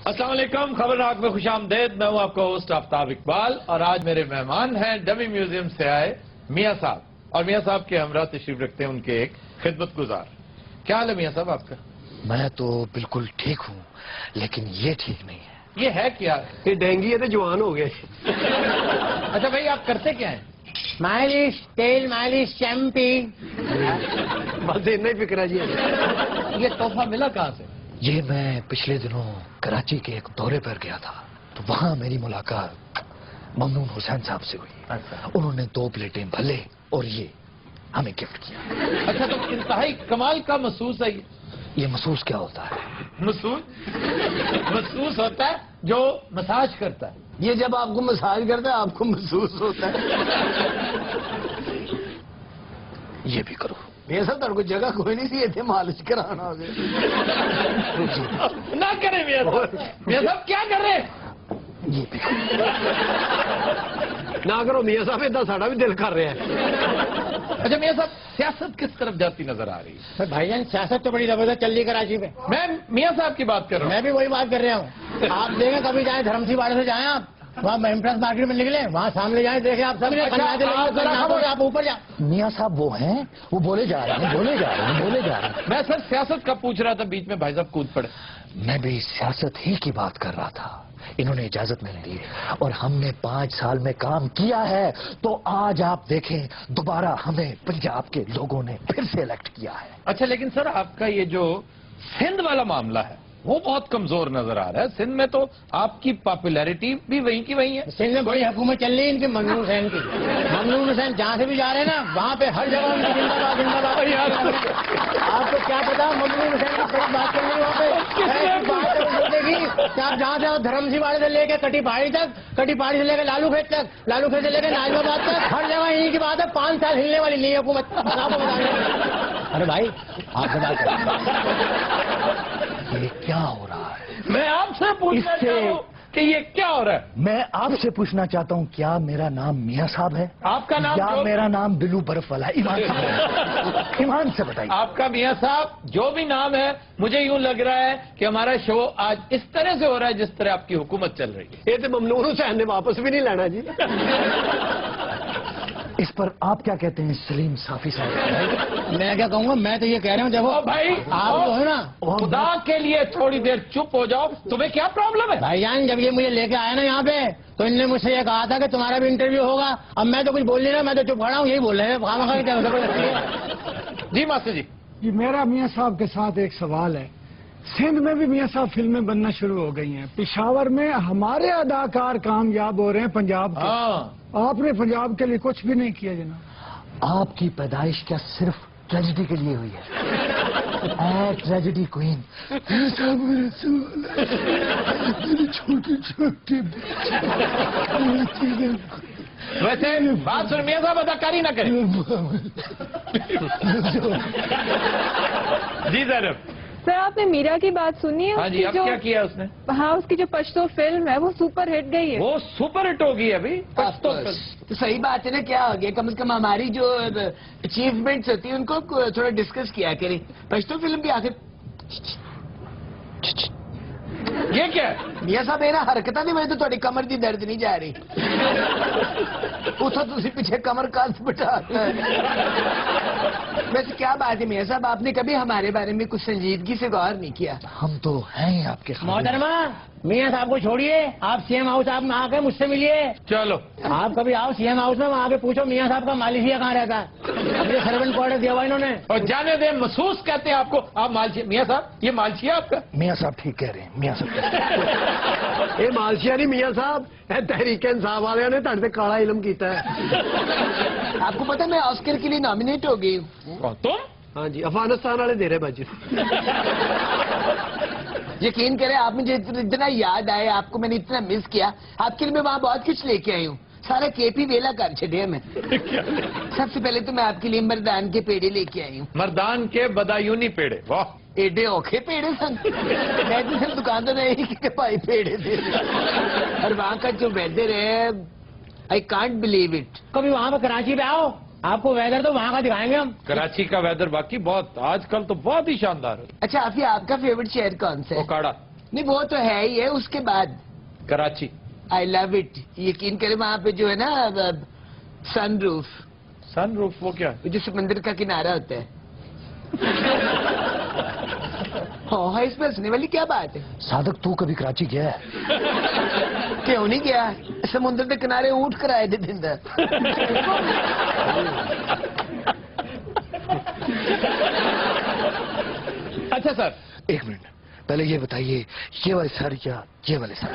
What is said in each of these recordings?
السلام علیکم، خبرناک میں خوش آمدید. میں ہوں آپ کا ہوسٹ آفتاب اقبال اور آج میرے مہمان ہیں ڈمی میوزیم سے آئے میاں صاحب. اور میاں صاحب کے ہمراہ تشریف رکھتے ہیں ان کے ایک خدمت گزار. کیا حال ہے میاں صاحب آپ کا؟ میں تو بالکل ٹھیک ہوں، لیکن یہ ٹھیک نہیں ہے. یہ ہے کیا؟ یہ ڈینگی ہے تو جوان ہو گئے. اچھا بھائی، آپ کرتے کیا ہیں؟ مالش، تیل مالش، شیمپی. بس اتنا ہی فکر ہے جی. یہ تحفہ ملا کہاں سے؟ یہ میں پچھلے دنوں کراچی کے ایک دورے پر گیا تھا تو وہاں میری ملاقات ممنون حسین صاحب سے ہوئی. انہوں نے 2 پلیٹیں بھلے اور یہ ہمیں گفٹ کیا. اچھا، تو انتہائی کمال کا محسوس ہے یہ محسوس کیا ہوتا ہے؟ محسوس ہوتا ہے جو مساج کرتا ہے. یہ جب آپ کو مساج کرتا ہے آپ کو محسوس ہوتا ہے. یہ بھی کرو. یہ سب تر کو جگہ کوئی نہیں سی اتنے مالش کرانا ہو گیا. نہ کریں میاں صاحب. میاں صاحب کیا کر رہے ہیں؟ یہ بھی کرو. نہ کرو میاں صاحب، اتنا ساڑا بھی دل کر رہا ہے. اچھا میاں صاحب، سیاست کس طرف جاتی نظر آ رہی ہے؟ بھائی جان سیاست تو بڑی زبردست چل رہی ہے کراچی میں. میں میاں صاحب کی بات کر رہا ہوں. میں بھی وہی بات کر رہا ہوں. آپ دیکھیں کبھی جائیں دھرم سی باڑے سے جائیں، آپ وہاں ممپرس مارکیٹ میں نکلے، وہاں سامنے جائیں دیکھیں آپ سب آپ اوپر جائیں. میاں صاحب وہ ہیں، وہ بولے جا رہے ہیں بولے جا رہے ہیں. میں سر سیاست کا پوچھ رہا تھا، بیچ میں بھائی صاحب کود پڑے. میں بھی سیاست ہی کی بات کر رہا تھا. انہوں نے اجازت نہیں دی اور ہم نے 5 سال میں کام کیا ہے تو آج آپ دیکھیں دوبارہ ہمیں پنجاب کے لوگوں نے پھر سے الیکٹ کیا ہے. اچھا لیکن سر آپ کا یہ جو سندھ والا معاملہ ہے وہ بہت کمزور نظر آ رہا ہے. سندھ میں تو آپ کی پاپولیرٹی بھی وہیں کی وہیں ہے. سندھ میں بڑی حکومت چل رہی ہے ان کی ممنون حسین کی. ممنون حسین جہاں سے بھی جا رہے ہیں نا وہاں پہ ہر جگہ ان کی زندہ باد زندہ باد. آپ کو کیا پتا ممنون حسین کی صحیح بات کرنی وہاں پہ ایسی بات ہے گی کہ آپ جہاں سے دھرم سی واڑے سے لے کے کٹی پہاڑی تک، کٹی پہاڑی سے لے کے لالو کھیت تک، لالو کھیت سے لے کے نازم آباد تک، ہر جگہ انہیں کی بات ہے. 5 سال ہلنے والی نہیں حکومت. آپ کو بتا دیں. ارے بھائی آپ سے بات کریں یہ کیا ہو رہا ہے؟ میں آپ سے پوچھنا چاہتا ہوں کہ یہ کیا ہو رہا ہے؟ میں آپ سے پوچھنا چاہتا ہوں کیا میرا نام میاں صاحب ہے؟ آپ کا نام یا جو میرا نام بلو برف والا ہے؟ ایمان سے ایمان سے بتائیے. آپ کا میاں صاحب جو بھی نام ہے، مجھے یوں لگ رہا ہے کہ ہمارا شو آج اس طرح سے ہو رہا ہے جس طرح آپ کی حکومت چل رہی ہے. یہ تو ممنون حسین نے واپس بھی نہیں لینا جی. اس پر آپ کیا کہتے ہیں سلیم صافی صاحب؟ میں کیا کہوں گا، میں تو یہ کہہ رہا ہوں دیکھو بھائی آپ جو ہے نا خدا کے لیے تھوڑی دیر چپ ہو جاؤ. تمہیں کیا پرابلم ہے؟ بھائی جان جب یہ مجھے لے کے آیا نا یہاں پہ تو ان نے مجھ سے یہ کہا تھا کہ تمہارا بھی انٹرویو ہوگا. اب میں تو کچھ بول نہیں رہا، میں تو چپ کھڑا ہوں. یہی بول رہے ہیں خواہ کیا. جی ماسٹر جی. جی میرا میاں صاحب کے ساتھ ایک سوال ہے. سندھ میں بھی میاں صاحب فلمیں بننا شروع ہو گئی ہیں. پشاور میں ہمارے اداکار کامیاب ہو رہے ہیں پنجاب کے. آپ نے پنجاب کے لیے کچھ بھی نہیں کیا جناب. آپ کی پیدائش کیا صرف ٹریجڈی کے لیے ہوئی ہے؟ A tragedy queen. چھوٹی چھوٹی ویسے بات سن میاں صاحب، اداکاری نہ کریں. جی زینب. سر آپ نے میرا کی بات سنی ہے؟ ہاں جی. اب کیا کیا اس نے؟ ہاں اس کی جو پشتو فلم ہے وہ سپر ہٹ گئی ہے. وہ سپر ہٹ ہوگی ابھی. تو صحیح بات ہے نا. کیا ہو گیا؟ کم از کم ہماری جو اچیومنٹس ہوتی ہیں ان کو تھوڑا ڈسکس کیا کریں. پشتو فلم بھی آخر یہ کیا ہے؟ میاں صاحب یہ نا حرکت نہیں میں تو تھوڑی کمر دی درد نہیں جا رہی. اتو تھی پیچھے کمر کاس بٹا. ویسے کیا بات ہے میاں صاحب، آپ نے کبھی ہمارے بارے میں کچھ سنجیدگی سے غور نہیں کیا؟ ہم تو ہیں آپ کے خاندان. محترمہ میاں صاحب کو چھوڑیے، آپ سی ایم ہاؤس آپ میں آ کے مجھ سے ملیے. چلو آپ کبھی آؤ سی ایم ہاؤس میں، وہاں آ کے پوچھو میاں صاحب کا مالشیا کہاں رہتا ہے. مجھے سروینٹ کوارٹر دیا ہوا انہوں نے. اور جانے دیں، محسوس کہتے ہیں آپ کو. آپ مالشیا. میاں صاحب یہ مالشیا آپ کا؟ میاں صاحب ٹھیک کہہ رہے ہیں. میاں صاحب یہ مالشیا نہیں میاں صاحب، تحریک انصاف والے نے تھوڑے سے کالا علم کیتا ہے. آپ کو پتا میں آسکر کے لیے نامینیٹ ہو گئی ہوں. تم؟ ہاں جی افغانستان والے دے رہے بجے. یقین کریں آپ مجھے اتنا یاد آئے، آپ کو میں نے اتنا مس کیا. آپ کے لیے میں وہاں بہت کچھ لے کے آئی ہوں. سارا کیپی ویلا کر چھڑے میں. سب سے پہلے تو میں آپ کے لیے مردان کے پیڑے لے کے آئی ہوں. مردان کے بدایونی پیڑے. واہ ایڈے اوکھے پیڑے سن. میں تو صرف دکاندار نہیں کہ بھائی پیڑے دے. اور وہاں کا جو ویدر ہے آئی کانٹ بلیو اٹ. کبھی وہاں پہ کراچی پہ آؤ، آپ کو ویدر تو وہاں کا دکھائیں گے ہم. کراچی کا ویدر باقی بہت آج کل تو بہت ہی شاندار ہے. اچھا آپ کا فیورٹ شہر کون سا ہے؟ اوکاڑا. نہیں وہ تو ہے ہی ہے. اس کے بعد कराची. I love it. यकीन करें वहाँ पे जो है ना सन रूफ, सनरूफ वो क्या है? जो समंदर का किनारा होता है. हाँ इसमें हंसने वाली क्या बात है? सादक तू कभी कराची गया है? क्यों नहीं गया? समुद्र के किनारे ऊँट कराए थे बिंदर. अच्छा सर, एक मिनट, पहले ये बताइए, ये वाले सर या ये वाले सर?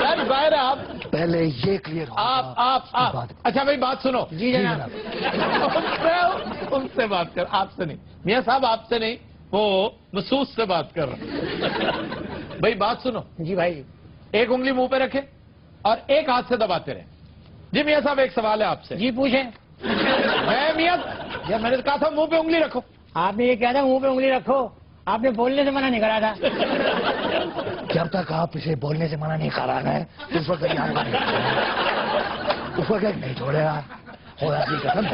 सर बाहर आप पहले ये क्लियर हो. आप अच्छा भाई बात सुनो. जी जनाब. उनसे बात कर, आपसे नहीं. मियां साहब आपसे नहीं, वो महसूस से बात कर रहा हूं. भाई बात सुनो. जी भाई. एक उंगली मुंह पे रखे और एक हाथ से दबाते रहे. जी मियां साहब एक सवाल है आपसे. जी पूछे. मैं मियां या मैंने कहा था मुंह पे उंगली रखो. आपने ये कहा था मुंह पे उंगली रखो, आपने बोलने से मना नहीं करा था. जब तक आप इसे बोलने से मना नहीं कराना है उस वक्त यहाँ नहीं छोड़ेगा. उस वक्त नहीं छोड़ेगा. खुदा की कसम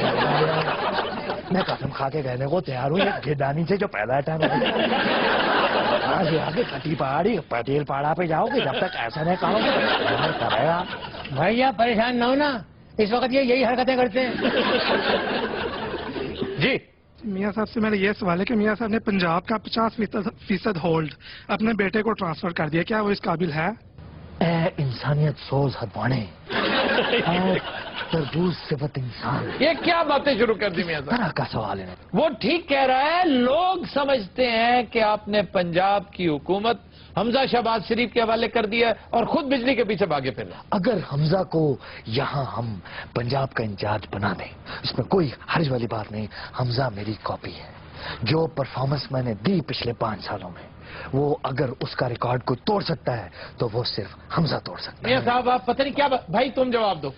मैं कसम खा के कहने को तैयार हूँ, ये गिरदानी से जो पैदा है आज आगे खटी पहाड़ी पटेल पहाड़ा पे जाओगे, जब तक ऐसा नहीं कहोगे करेगा. भैया परेशान ना हो ना, इस वक्त ये यही हरकतें करते हैं. जी मियाँ साहब से मेरा ये सवाल है कि मियाँ साहब ने पंजाब का 50% होल्ड अपने बेटे को ट्रांसफर कर दिया, क्या वो इस काबिल है? इंसानियत सोज हदवाने तरबूज सिफत इंसान. ये क्या बातें शुरू कर दी मियां साहब? तरह का सवाल है. वो ठीक कह रहा है. लोग समझते हैं कि आपने पंजाब की हुकूमत हमजा शहबाज शरीफ के हवाले कर दिया है और खुद बिजली के पीछे भागे फिर रहे. अगर हमजा को यहाँ हम पंजाब का इंचार्ज बना दें, इसमें कोई हर्ज वाली बात नहीं. हमजा मेरी कॉपी है. जो परफॉर्मेंस मैंने दी पिछले 5 सालों में, वो अगर उसका रिकॉर्ड को तोड़ सकता है तो वो सिर्फ हमजा तोड़ सकता मियां है. साहब आप पता नहीं क्या भाई तुम जवाब दो.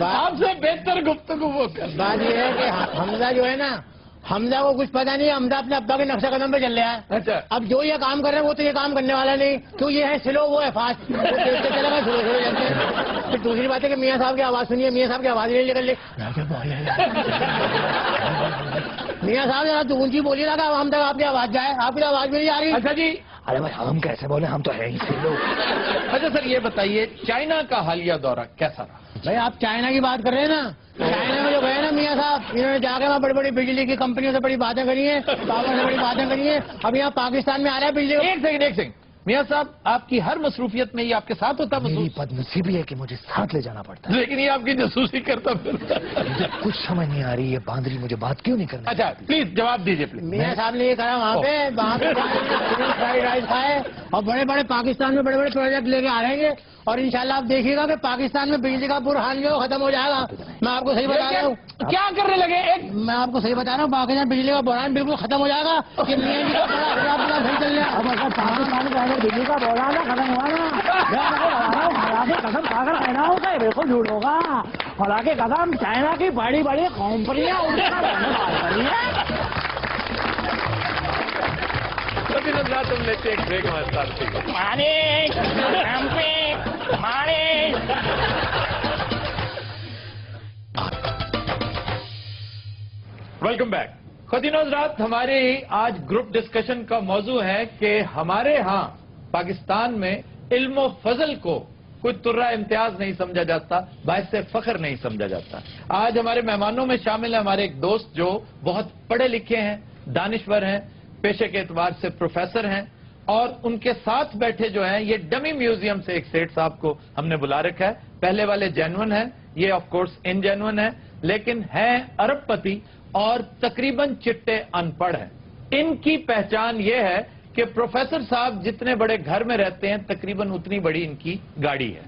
आपसे बेहतर गुफ्तगू वो कर. बात ये है कि हमजा जो है ना, हमजा को कुछ पता नहीं, हमजा अपने अब्बा के नक्शा कदम पे चल रहा है. अच्छा अब जो ये काम कर रहे हैं वो तो ये काम करने वाला नहीं, तो ये है स्लो, वो है फास्ट. चलेगा स्लो स्लो चलते हैं. फिर दूसरी बात है कि मियां साहब की आवाज सुनिए, मियां साहब की आवाज नहीं निकल रही. मियां साहब जरा तो ऊंची बोलिए ना, हम तक आपकी आवाज जाए. आपकी आवाज भी नहीं आ रही. अच्छा जी. अरे भाई हम कैसे बोले, हम तो है ही से लोग. अच्छा सर ये बताइए चाइना का हालिया दौरा कैसा रहा? भाई आप चाइना की बात कर रहे हैं ना, चाइना में जो गए ना मियां साहब, इन्होंने जाके वहाँ बड़ी बड़ी बिजली की कंपनियों से बड़ी बातें करी हैं, पावर से बड़ी बातें करी हैं. अब यहाँ पाकिस्तान में आ रहा है बिजली. एक सेकंड मियां साहब आपकी हर मसरूफियत में ये आपके साथ होता मेरी मसरूफ, बदनसीबी है कि मुझे साथ ले जाना पड़ता है. लेकिन ये आपकी जासूसी करता फिरता. मुझे कुछ समझ नहीं आ रही, ये बांदरी मुझे बात क्यों नहीं करनी. अच्छा प्लीज जवाब दीजिए प्लीज. मियां साहब ने ये कहा वहाँ पे फ्राइड राइस खाए और बड़े बड़े पाकिस्तान में बड़े बड़े प्रोजेक्ट लेके आ रहे हैं. और इंशाल्लाह आप देखिएगा कि पाकिस्तान में बिजली का बुरहान जो खत्म हो जाएगा. मैं आपको सही बता रहा हूँ. क्या करने लगे? एक मैं आपको सही बता रहा हूँ, पाकिस्तान बिजली का बुरहान बिल्कुल खत्म हो जाएगा. कि मियां जी का बड़ा खराब सही चल रहा है. पाकिस्तान में पहले बिजली का बुरहान खत्म हुआ ना, कसम खाकर कहना होगा, बिल्कुल झूठ होगा. हालांकि कसम चाइना की बड़ी बड़ी कंपनियां तुम लेते एक ब्रेक हमारे साथ. Welcome back. ख़वातीन हज़रात, हमारी आज ग्रुप डिस्कशन का मौजू है कि हमारे यहाँ पाकिस्तान में इल्म व फजल को कोई तुर्रा इम्तियाज नहीं समझा जाता, बायस फख्र नहीं समझा जाता. आज हमारे मेहमानों में शामिल है हमारे एक दोस्त जो बहुत पढ़े लिखे हैं, दानिश्वर हैं, पेशे के एतबार से प्रोफेसर हैं, और उनके साथ बैठे जो हैं ये डमी म्यूजियम से एक सेठ साहब को हमने बुला रखा है. पहले वाले जेन्युइन हैं, ये ऑफ कोर्स इनजेन्युइन है, लेकिन हैं अरबपति और तकरीबन चिट्टे अनपढ़ हैं. इनकी पहचान ये है कि प्रोफेसर साहब जितने बड़े घर में रहते हैं तकरीबन उतनी बड़ी इनकी गाड़ी है.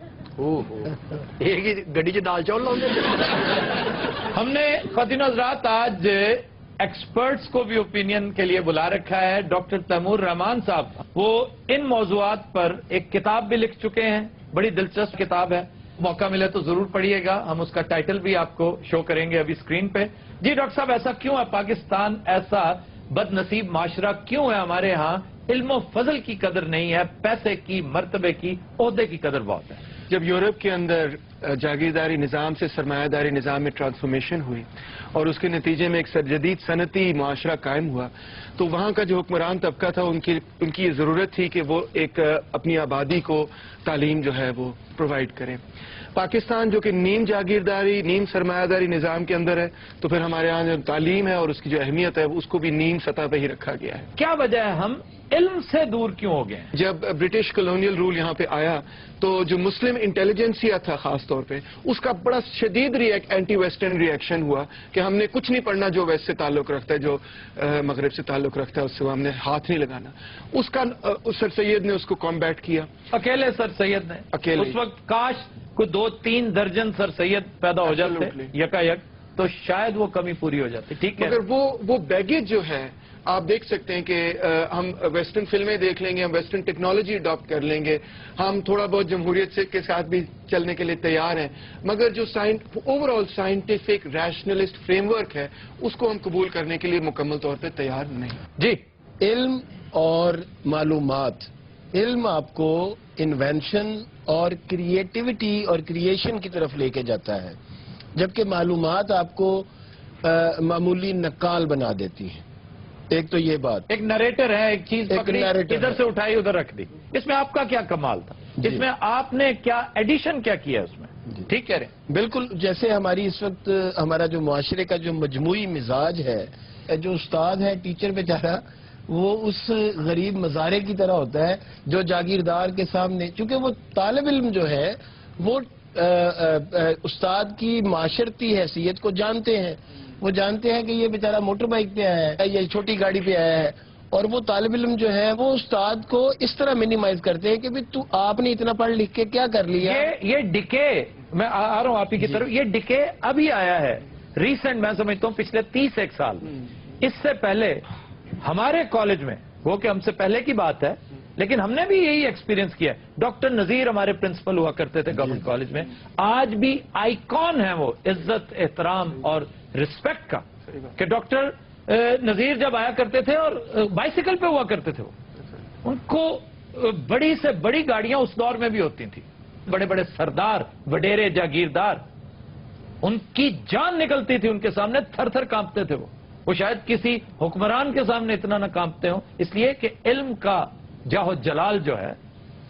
एक ही गड्डी च दाल चौल लाਉਂਦੇ. हमने ख़वातीन हज़रात आज एक्सपर्ट्स को भी ओपिनियन के लिए बुला रखा है. डॉक्टर तैमूर रहमान साहब, वो इन मौजूआत पर एक किताब भी लिख चुके हैं, बड़ी दिलचस्प किताब है. मौका मिले तो जरूर पढ़िएगा. हम उसका टाइटल भी आपको शो करेंगे अभी स्क्रीन पे. जी डॉक्टर साहब, ऐसा क्यों है पाकिस्तान ऐसा बदनसीब माशरा क्यों है? हमारे यहाँ इल्म फजल की कदर नहीं है, पैसे की, मर्तबे की, ओहदे की कदर बहुत है. जब यूरोप के अंदर जागीरदारी निज़ाम से सरमायादारी निज़ाम में ट्रांसफॉर्मेशन हुई और उसके नतीजे में एक जदीद सनती मुआशरा कायम हुआ, तो वहाँ का जो हुक्मरान तबका था उनकी ये ज़रूरत थी कि वो एक अपनी आबादी को तालीम जो है वो प्रोवाइड करें। पाकिस्तान जो कि नीम जागीरदारी नीम सरमायादारी निज़ाम के अंदर है, तो फिर हमारे यहाँ जो तालीम है और उसकी जो अहमियत है उसको भी नीम सतह पर ही रखा गया है। क्या वजह है हम इल्म से दूर क्यों हो गए? जब ब्रिटिश कॉलोनियल रूल यहाँ पे आया तो जो मुस्लिम इंटेलिजेंसिया था खास तौर पे, उसका बड़ा शदीद एंटी वेस्टर्न रिएक्शन हुआ कि हमने कुछ नहीं पढ़ना जो वेस्ट से ताल्लुक रखता है, जो मगरब से ताल्लुक रखता है, उससे हमने हाथ नहीं लगाना। उसका सर सैयद ने उसको कॉम्बैट किया, अकेले सर सैयद ने। अकेले। उस वक्त काश कोई 2-3 दर्जन सर सैयद पैदा हो जाते यकायक, तो शायद वो कमी पूरी हो जाती। ठीक है, मगर वो बैगेज जो है आप देख सकते हैं कि हम वेस्टर्न फिल्में देख लेंगे, हम वेस्टर्न टेक्नोलॉजी अडॉप्ट कर लेंगे, हम थोड़ा बहुत जमहूरियत से के साथ भी चलने के लिए तैयार हैं, मगर जो ओवरऑल साइंटिफिक रैशनलिस्ट फ्रेमवर्क है उसको हम कबूल करने के लिए मुकम्मल तौर पे तैयार नहीं। जी, इल्म और मालूमात, इल्म आपको इन्वेंशन और क्रिएटिविटी और क्रिएशन की तरफ लेके जाता है, जबकि मालूमात आपको मामूली नक्काल बना देती है। एक तो ये बात, एक नरेटर है, एक चीज पकड़ी, इधर से उठाई उधर रख दी। इसमें आपका क्या कमाल था? इसमें आपने क्या एडिशन क्या किया उसमें? ठीक कह रहे हैं। बिल्कुल, जैसे हमारी इस वक्त हमारा जो मुआशरे का जो मजमूई मिजाज है, जो उस्ताद है, टीचर बेचारा, वो उस गरीब मजारे की तरह होता है जो जागीरदार के सामने, चूंकि वो तालिब इल्म जो है वो उस्ताद की माशरती हैसियत को जानते हैं, वो जानते हैं कि ये बेचारा मोटर बाइक पे आया है, ये छोटी गाड़ी पे आया है, और वो तालिब इल्म जो है वो उस्ताद को इस तरह मिनिमाइज करते हैं कि भाई तू आपने इतना पढ़ लिख के क्या कर लिया। ये डिके, मैं आ रहा हूँ आप ही की तरफ, ये डिके अभी आया है रिसेंट, मैं समझता हूँ पिछले 30 साल। इससे पहले हमारे कॉलेज में, वो कि हमसे पहले की बात है, लेकिन हमने भी यही एक्सपीरियंस किया। डॉक्टर नजीर हमारे प्रिंसिपल हुआ करते थे गवर्नमेंट कॉलेज में, आज भी आइकॉन है वो इज्जत, एहतराम और रिस्पेक्ट का, कि डॉक्टर नजीर जब आया करते थे और बाइसिकल पे हुआ करते थे, वो उनको बड़ी से बड़ी गाड़ियां उस दौर में भी होती थी, बड़े बड़े सरदार, वडेरे, जागीरदार, उनकी जान निकलती थी उनके सामने, थर थर कांपते थे वो शायद किसी हुक्मरान के सामने इतना न कांपते हो, इसलिए कि इल्म का जाहो जलाल जो है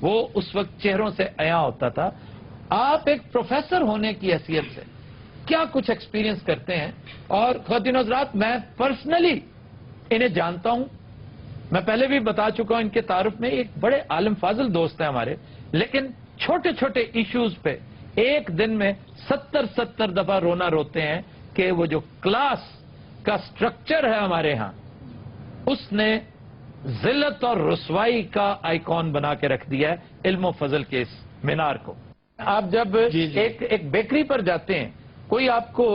वो उस वक्त चेहरों से अया होता था। आप एक प्रोफेसर होने की हैसियत से क्या कुछ एक्सपीरियंस करते हैं? और ख्वातीन हज़रात, मैं पर्सनली इन्हें जानता हूं, मैं पहले भी बता चुका हूं इनके तारुफ में, एक बड़े आलम फाजिल दोस्त हैं हमारे, लेकिन छोटे छोटे इश्यूज पे एक दिन में 70 दफा रोना रोते हैं कि वो जो क्लास का स्ट्रक्चर है हमारे यहां, उसने जिल्लत और रुसवाई का आइकॉन बना के रख दिया है इल्म फजल के इस मीनार को। आप जब एक बेकरी पर जाते हैं, कोई आपको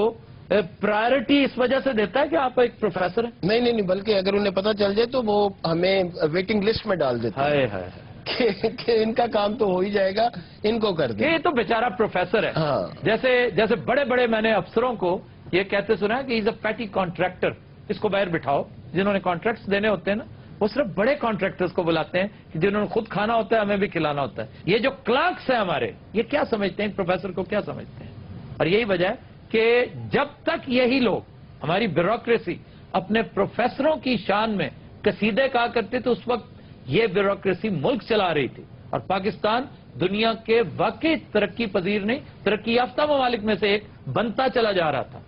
प्रायोरिटी इस वजह से देता है कि आप एक प्रोफेसर हैं? नहीं, बल्कि अगर उन्हें पता चल जाए तो वो हमें वेटिंग लिस्ट में डाल देते हैं कि इनका काम तो हो ही जाएगा, इनको कर दे। ये तो बेचारा प्रोफेसर है। हाँ। जैसे बड़े बड़े मैंने अफसरों को ये कहते सुना है कि इज अ पैटी कॉन्ट्रैक्टर, इसको बाहर बिठाओ, जिन्होंने कॉन्ट्रैक्ट्स देने होते हैं ना, वो सिर्फ बड़े कॉन्ट्रैक्टर्स को बुलाते हैं कि जिन्होंने खुद खाना होता है, हमें भी खिलाना होता है। ये जो क्लर्क्स हैं हमारे, ये क्या समझते हैं प्रोफेसर को, क्या समझते हैं? और यही वजह है कि जब तक यही लोग, हमारी ब्यूरोक्रेसी अपने प्रोफेसरों की शान में कसीदे कहा करते थे, उस वक्त ये ब्यूरोक्रेसी मुल्क चला रही थी और पाकिस्तान दुनिया के वाकई तरक्की पजीर नहीं, तरक्की याफ्ता ममालिक में से एक बनता चला जा रहा था।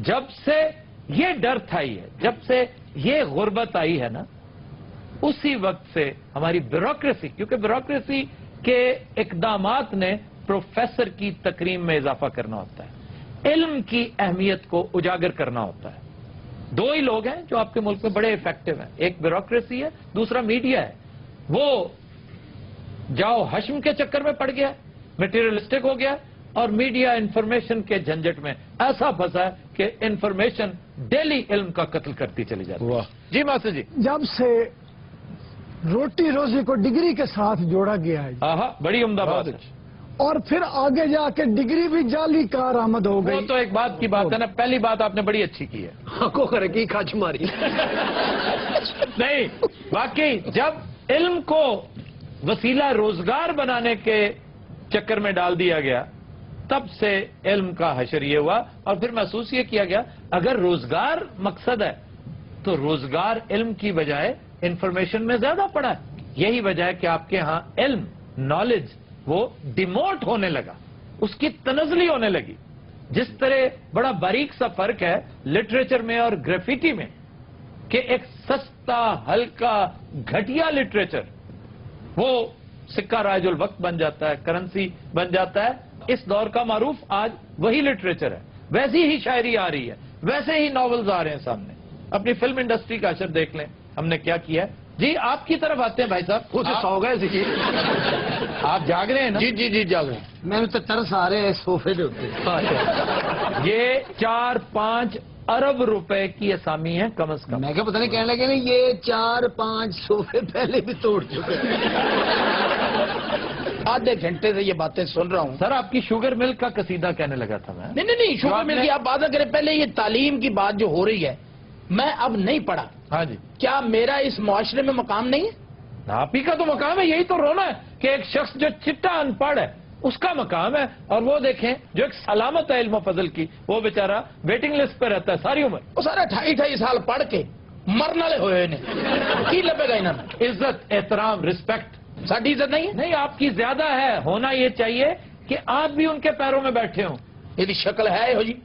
जब से ये डर आई है, जब से ये गुर्बत आई है ना, उसी वक्त से हमारी ब्यूरोक्रेसी, क्योंकि ब्यूरोक्रेसी के इकदामात ने प्रोफेसर की तकरीम में इजाफा करना होता है, इल्म की अहमियत को उजागर करना होता है। दो ही लोग हैं जो आपके मुल्क में बड़े इफेक्टिव हैं, एक ब्यूरोक्रेसी है, दूसरा मीडिया है। वो जाओ हश्म के चक्कर में पड़ गया, मटेरियलिस्टिक हो गया, और मीडिया इंफॉर्मेशन के झंझट में ऐसा फंसा है कि इंफॉर्मेशन डेली इल्म का कत्ल करती चली जाती है। जी मास्टर जी, जब से रोटी रोजी को डिग्री के साथ जोड़ा गया है, बड़ी उम्दा बात है, और फिर आगे जाके डिग्री भी जाली कार आमद हो गई। वो तो एक बात की बात है ना, पहली बात आपने बड़ी अच्छी की है, आंखों कर की खाच मारी। नहीं, वाकई जब इल्म को वसीला रोजगार बनाने के चक्कर में डाल दिया गया, तब से इल्म का हशर ये हुआ और फिर महसूस ये किया गया अगर रोजगार मकसद है तो रोजगार इल्म की बजाय इंफॉर्मेशन में ज्यादा पड़ा है। यही वजह है कि आपके यहां इल्म नॉलेज वो डिमोट होने लगा, उसकी तनज़ली होने लगी। जिस तरह बड़ा बारीक सा फर्क है लिटरेचर में और ग्राफिटी में कि एक सस्ता हल्का घटिया लिटरेचर वो सिक्का राजुल वक्त बन जाता है, करेंसी बन जाता है। इस दौर का मारूफ आज वही लिटरेचर है, वैसी ही शायरी आ रही है, वैसे ही नॉवेल्स आ रहे हैं सामने। अपनी फिल्म इंडस्ट्री का असर देख लें हमने क्या किया है। जी आपकी तरफ आते हैं भाई साहब, उसे सो गए सी जी। आप जाग रहे हैं ना? जी जी जी जाग रहे हैं। मैं तो तरस आ रहे हैं सोफे के ऊपर। ये 4-5 अरब रुपए की असामी है कम से कम। मैं क्या पता नहीं कहने लगे ना ये 4-5 सोफे पहले भी तोड़ चुके हैं। आधे घंटे से ये बातें सुन रहा हूँ। सर आपकी शुगर मिल्क का कसीदा कहने लगा था मैं। नहीं शुगर मिल की आप बात करें, पहले ये तालीम की बात जो हो रही है, मैं अब नहीं पढ़ा। हाँ जी, क्या मेरा इस मुआशरे में मकाम नहीं है? आप ही का तो मकाम है, यही तो रोना है कि एक शख्स जो चिट्टा अनपढ़ है उसका मकाम है। और वो देखें जो एक सलामत है इल्म फजल की, वो बेचारा वेटिंग लिस्ट पे रहता है सारी उम्र। वो सारे 28 साल पढ़ के मरने वाले हुए ने की लपेगा इन्होंने। इज्जत, एहतराम, रिस्पेक्ट साड़ी इज्जत नहीं है? नहीं आपकी ज्यादा है। होना ये चाहिए कि आप भी उनके पैरों में बैठे हों। यदि शक्ल है हो जी।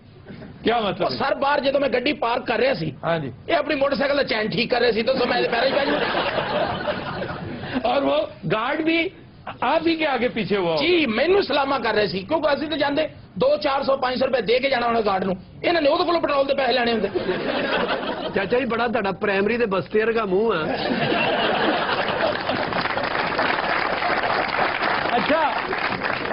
क्या और मतलब? सर बार जो मैं गड्डी पार्क कर रहा सी, हाँ जी, ये अपनी मोटरसाइकिल का चैन ठीक कर रहे सी तो मैं पैर ही और वो गार्ड भी आप ही के आगे पीछे हुआ होगा। जी मैनू सलामा कर रहे सी क्योंकि असं तो जाते 200-400-500 रुपए दे के जाना होना गार्ड नूं, इन्होंने ਉਹਦੇ ਕੋਲੋਂ पेट्रोल के पैसे लेने होंगे। चाचा जी बड़ा ਤੁਹਾਡਾ प्राइमरी ਦੇ ਬਸਤੀਅਰ ਦਾ ਮੂੰਹ ਆ। अच्छा